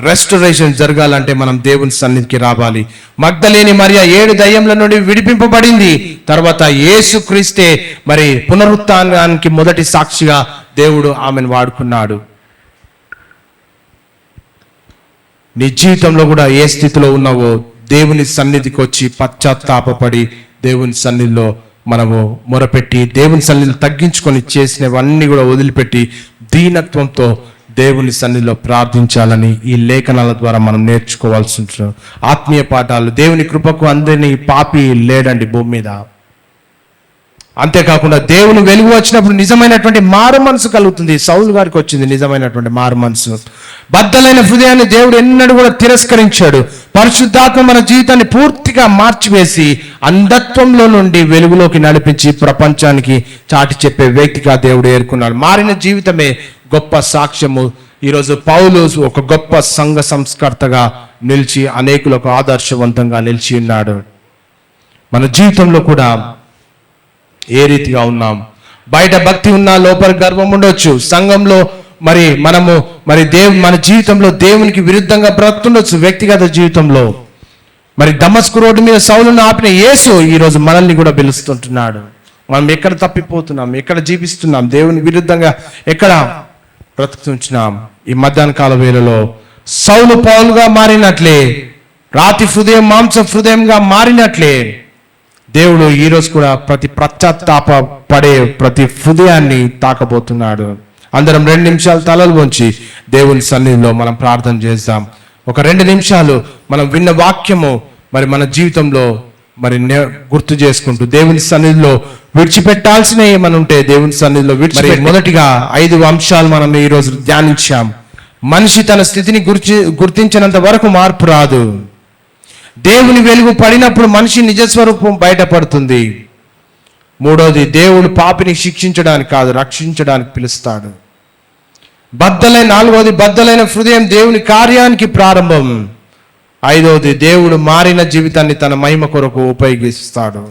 A: రెస్టరేషన్ జరగాలంటే మనం దేవుని సన్నిధికి రావాలి. మగ్దలేని మరియ 7 దయ్యముల నుండి విడిపింపబడింది. తర్వాత యేసుక్రీస్తే పునరుత్థానానికి మొదటి సాక్షిగా దేవుడు ఆమెను వాడుకున్నాడు. నీ జీవితంలో కూడా ఏ స్థితిలో ఉన్నావో దేవుని సన్నిధికి వచ్చి పశ్చాత్తాపపడి దేవుని సన్నిధిలో మనము మొరపెట్టి దేవుని సన్నిధిలో తగ్గించుకొని చేసినవన్నీ కూడా వదిలిపెట్టి దీనత్వంతో దేవుని సన్నిధిలో ప్రార్థించాలని ఈ లేఖనాల ద్వారా మనం నేర్చుకోవాల్సి ఉంటుంది. ఆత్మీయ పాఠాలు. దేవుని కృపకు అందరినీ పాపి లేడండి భూమి మీద. అంతేకాకుండా దేవుని వెలుగు వచ్చినప్పుడు నిజమైనటువంటి మారు మనసు కలుగుతుంది. సౌలు గారికి వచ్చింది నిజమైనటువంటి మారు మనసు. బద్దలైన హృదయాన్ని దేవుడు ఎన్నడూ కూడా తిరస్కరించాడు. పరిశుద్ధాత్మ మన జీవితాన్ని పూర్తిగా మార్చివేసి అంధత్వంలో నుండి వెలుగులోకి నడిపించి ప్రపంచానికి చాటి చెప్పే వ్యక్తిగా దేవుడు ఏర్కొన్నాడు. మారిన జీవితమే గొప్ప సాక్ష్యము. ఈరోజు పౌలు ఒక గొప్ప సంఘ సంస్కర్తగా నిలిచి అనేకులకు ఆదర్శవంతంగా నిలిచి ఉన్నాడు. మన జీవితంలో కూడా ఏ రీతిగా ఉన్నాం? బయట భక్తి ఉన్నా లోపల గర్వం ఉండొచ్చు. సంఘంలో మనము మన జీవితంలో దేవునికి విరుద్ధంగా బ్రతుండొచ్చు. వ్యక్తిగత జీవితంలో దమస్కు రోడ్డు మీద సౌలును ఆపిన యేసు ఈరోజు మనల్ని కూడా పిలుస్తుంటున్నాడు. మనం ఎక్కడ తప్పిపోతున్నాం, ఎక్కడ జీవిస్తున్నాం, దేవుని విరుద్ధంగా ఎక్కడ బ్రతుకుతున్నాం? ఈ మధ్యాహ్న కాల వేళలో సౌలు పౌలుగా మారినట్లే, రాతి హృదయం మాంస హృదయంగా మారినట్లే దేవుడు ఈరోజు కూడా ప్రతి పశ్చాత్తాప పడే ప్రతి హృదయాన్ని తాకబోతున్నాడు. అందరం 2 నిమిషాలు తలలు వంచి దేవుని సన్నిధిలో మనం ప్రార్థన చేద్దాం. ఒక 2 నిమిషాలు మనం విన్న వాక్యము మన జీవితంలో గుర్తు చేసుకుంటూ దేవుని సన్నిధిలో విడిచిపెట్టాల్సిన ఏమని ఉంటే దేవుని సన్నిధిలో మొదటిగా 5 అంశాలు మనం ఈరోజు ధ్యానించాం. మనిషి తన స్థితిని గుర్తించినంత వరకు మార్పు రాదు. దేవుని వెలుగు పడినప్పుడు మనిషి నిజస్వరూపం బయటపడుతుంది. 3వది, దేవుడు పాపిని శిక్షించడానికి కాదు, రక్షించడానికి పిలుస్తాడు. 4వది, బద్దలైన హృదయం దేవుని కార్యానికి ప్రారంభం. 5వది, దేవుడు మారిన జీవితాన్ని తన మహిమ కొరకు ఉపయోగిస్తాడు.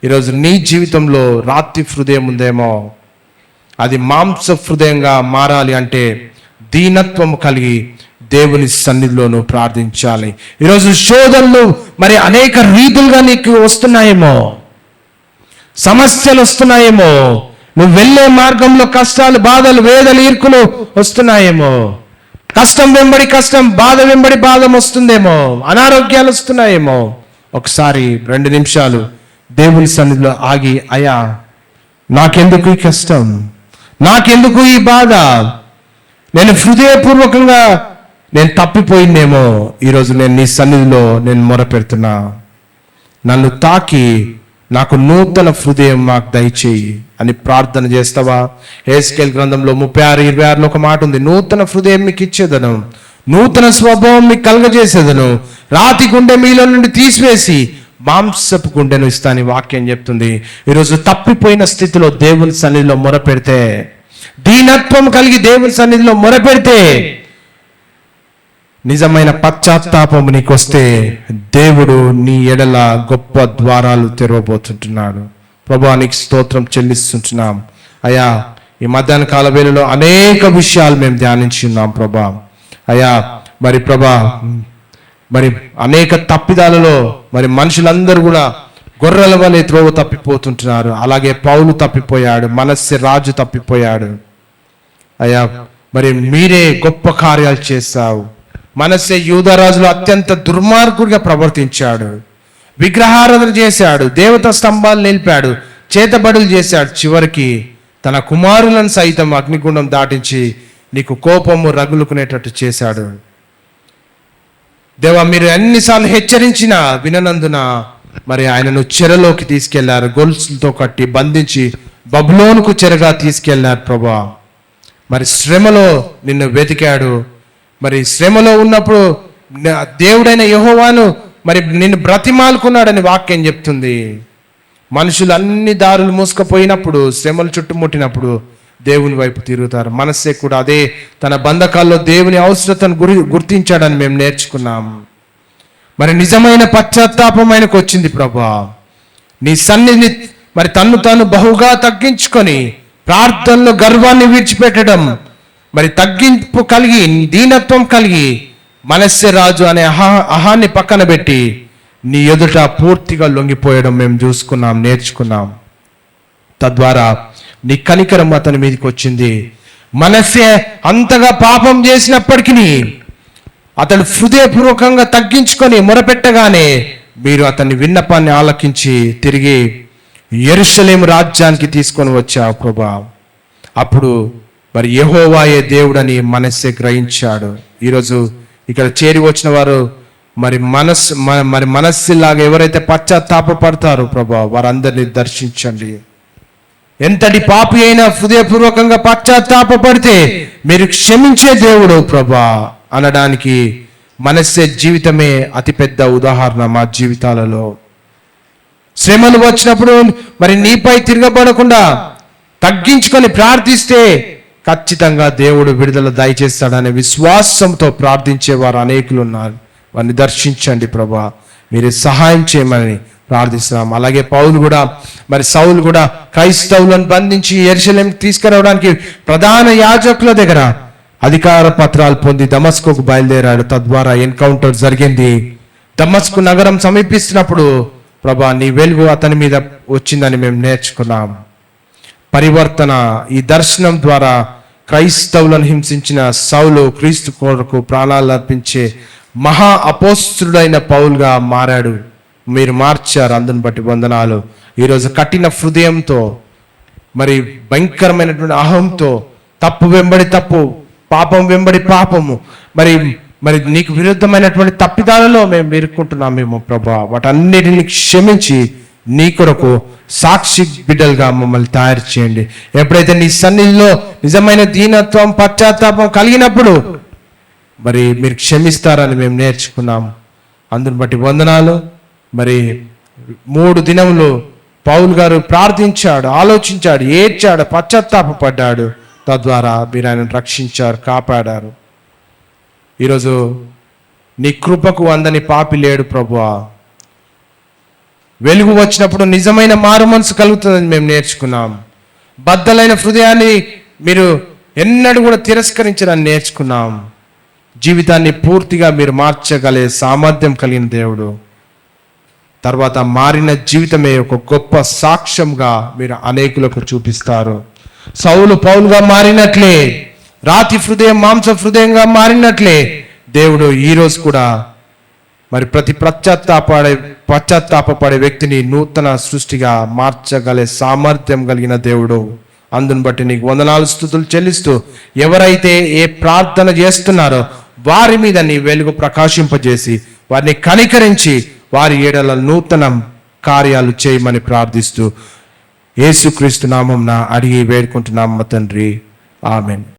A: ఈరోజు నీ జీవితంలో రాతి హృదయం ఉందేమో, అది మాంస హృదయంగా మారాలి అంటే దీనత్వం కలిగి దేవుని సన్నిధిలోనూ ప్రార్థించాలి. ఈరోజు శోధనలు మరి అనేక రీతులుగా నీకు వస్తున్నాయేమో, సమస్యలు వస్తున్నాయేమో, నువ్వు వెళ్ళే మార్గంలో కష్టాలు, బాధలు, వేదలు, ఇరుకులు వస్తున్నాయేమో, కష్టం వెంబడి కష్టం, బాధ వెంబడి బాధ వస్తుందేమో, అనారోగ్యాలు వస్తున్నాయేమో. ఒకసారి 2 నిమిషాలు దేవుని సన్నిధిలో ఆగి, అయ్యా నాకెందుకు ఈ కష్టం, నాకెందుకు ఈ బాధ, నేను హృదయపూర్వకంగా నేను తప్పిపోయిందేమో, ఈరోజు నేను నీ సన్నిధిలో నేను మొరపెడుతున్నా, నన్ను తాకి నాకు నూతన హృదయం నాకు దయచేయి అని ప్రార్థన చేస్తావా? హెస్కేల్ గ్రంథంలో 36:26 ఒక మాట ఉంది, నూతన హృదయం మీకు ఇచ్చేదను, నూతన స్వభావం మీకు కలగజేసేదను, రాతి గుండె మీలో నుండి తీసివేసి మాంసపు గుండెను ఇస్తాను వాక్యం చెప్తుంది. ఈరోజు తప్పిపోయిన స్థితిలో దేవుని సన్నిధిలో మొరపెడితే, దీనత్వం కలిగి దేవుని సన్నిధిలో మొరపెడితే, నిజమైన పశ్చాత్తాపము నీకు వస్తే దేవుడు నీ ఎడల గొప్ప ద్వారాలు తెరవబోతుంటున్నాడు. ప్రభువా నీకు స్తోత్రం చెల్లిస్తుంటున్నాం. అయ్యా ఈ మధ్యాహ్న కాల వేళలో అనేక విషయాలు మేము ధ్యానించి ఉన్నాం ప్రభా. అయ్యా మరి ప్రభా మరి అనేక తప్పిదాలలో మరి మనుషులందరూ కూడా గొర్రెల వలె త్రోవ తప్పిపోతుంటున్నారు. అలాగే పౌలు తప్పిపోయాడు, మనస్సే రాజు తప్పిపోయాడు. అయ్యా మరి మీరే గొప్ప కార్యాలు చేశావు. మనస్సే యూదారాజులో అత్యంత దుర్మార్గుడిగా ప్రవర్తించాడు, విగ్రహారాధన చేశాడు, దేవతా స్తంభాలు నిలిపాడు, చేతబడులు చేశాడు, చివరికి తన కుమారులను సైతం అగ్నిగుండం దాటించి నీకు కోపము రగులుకునేటట్టు చేశాడు. దేవా మీరు ఎన్నిసార్లు హెచ్చరించినా విననందున మరి ఆయనను చెరలోకి తీసుకెళ్లారు, గొలుసులతో కట్టి బంధించి బబులోనుకు చెరగా తీసుకెళ్లారు ప్రభా. మరి శ్రమలో నిన్ను వెతికాడు, మరి శ్రమలో ఉన్నప్పుడు దేవుడైన యెహోవాను మరి నిన్ను బ్రతిమాలుకున్నాడని వాక్యం చెప్తుంది. మనుషులు అన్ని దారులు మూసుకుపోయినప్పుడు, శ్రమలు చుట్టుముట్టినప్పుడు దేవుని వైపు తిరుగుతారు. మనస్సే కూడా అదే తన బంధకాల్లో దేవుని అవసరతను గుర్తించాడని మేము నేర్చుకున్నాం. మరి నిజమైన పశ్చాత్తాపం ఆయనకు వచ్చింది ప్రభా. నీ సన్నిధిని మరి తన్ను తాను బహుగా తగ్గించుకొని ప్రార్థనలో గర్వాన్ని విడిచిపెట్టడం, మరి తగ్గింపు కలిగి దీనత్వం కలిగి మనస్సే రాజు అనే అహాన్ని పక్కన పెట్టి నీ ఎదుట పూర్తిగా లొంగిపోయడం మేము చూసుకున్నాం, నేర్చుకున్నాం. తద్వారా నీ కనికరం అతని మీదకి వచ్చింది. మనస్సే అంతగా పాపం చేసినప్పటికీ అతడు హృదయపూర్వకంగా తగ్గించుకొని మొరపెట్టగానే మీరు అతని విన్నపాన్ని ఆలకించి తిరిగి యెరూషలేము రాజ్యానికి తీసుకొని వచ్చావు ప్రభా. అప్పుడు మరి యెహోవాయే దేవుడని మనస్సే గ్రహించాడు. ఈరోజు ఇక్కడ చేరి వచ్చిన వారు మరి మనస్సులాగా ఎవరైతే పశ్చాత్తాపడతారో ప్రభా వారందరినీ దర్శించండి. ఎంతటి పాపి అయినా హృదయపూర్వకంగా పశ్చాత్తాపడితే మీరు క్షమించే దేవుడు ప్రభా అనడానికి మనస్సే జీవితమే అతిపెద్ద ఉదాహరణ. మా జీవితాలలో శ్రమలు వచ్చినప్పుడు మరి నీపై తిరగబడకుండా తగ్గించుకొని ప్రార్థిస్తే ఖచ్చితంగా దేవుడు విడుదల దయచేస్తాడనే విశ్వాసంతో ప్రార్థించే వారు అనేకులు ఉన్నారు. వారిని దర్శించండి ప్రభా, మీరే సహాయం చేయమని ప్రార్థిస్తున్నాం. అలాగే పౌలు కూడా మరి సౌలు కూడా క్రైస్తవులను బంధించి యెరూషలేముకు తీసుకురావడానికి ప్రధాన యాజకుల దగ్గర అధికార పత్రాలు పొంది దమస్కుకు బయలుదేరాడు. తద్వారా ఎన్కౌంటర్ జరిగింది. దమస్కు నగరం సమీపిస్తున్నప్పుడు ప్రభా నీ వెలుగు అతని మీద వచ్చిందని మేము నేర్చుకున్నాం. పరివర్తన ఈ దర్శనం ద్వారా క్రైస్తవులను హింసించిన సౌలు క్రీస్తు కొరకు ప్రాణాలు అర్పించే మహా అపోస్తుడైన పౌలుగా మారాడు. మీరు మార్చారు, అందుని బట్టి వందనాలు. ఈరోజు కఠిన హృదయంతో మరి భయంకరమైనటువంటి అహంతో తప్పు వెంబడి తప్పు, పాపం వెంబడి పాపము, మరి మరి నీకు విరుద్ధమైనటువంటి తప్పిదాలలో మేము ఇరుక్కుంటున్నామేమో ప్రభా. వాటన్నిటిని క్షమించి నీ కొరకు సాక్షి బిడ్డలుగా మమ్మల్ని తయారు చేయండి. ఎప్పుడైతే నీ సన్నిధిలో నిజమైన దీనత్వం పశ్చాత్తాపం కలిగినప్పుడు మరి మీరు క్షమిస్తారని మేము నేర్చుకున్నాం. అందుని బట్టి వందనాలు. మరి 3 దినములు పౌలు గారు ప్రార్థించాడు, ఆలోచించాడు, ఏడ్చాడు, పశ్చాత్తాపడ్డాడు. తద్వారా మీరు ఆయనను రక్షించారు, కాపాడారు. ఈరోజు నీ కృపకు అందని పాపి లేడు ప్రభువా. వెలుగు వచ్చినప్పుడు నిజమైన మారు మనసు కలుగుతుందని మేము నేర్చుకున్నాం. బద్దలైన హృదయాన్ని మీరు ఎన్నడూ కూడా తిరస్కరించడానికి నేర్చుకున్నాం. జీవితాన్ని పూర్తిగా మీరు మార్చగలే సామర్థ్యం కలిగిన దేవుడు. తర్వాత మారిన జీవితమే ఒక గొప్ప సాక్ష్యంగా మీరు అనేకులకు చూపిస్తారు. సౌలు పౌలుగా మారినట్లే, రాతి హృదయం మాంస హృదయంగా మారినట్లే దేవుడు ఈరోజు కూడా మరి ప్రతి పశ్చాత్తాపపడే వ్యక్తిని నూతన సృష్టిగా మార్చగలే సామర్థ్యం కలిగిన దేవుడు. అందుని బట్టి నీకు వందనాలు స్తుతులు చెల్లిస్తూ, ఎవరైతే ఏ ప్రార్థన చేస్తున్నారో వారి మీద నీ వెలుగు ప్రకాశింపజేసి వారిని కనికరించి వారి ఏడల నూతన కార్యాలు చేయమని ప్రార్థిస్తూ యేసుక్రీస్తు నామమున అడిగి వేడుకుంటున్నాము తండ్రి. ఆమేన్.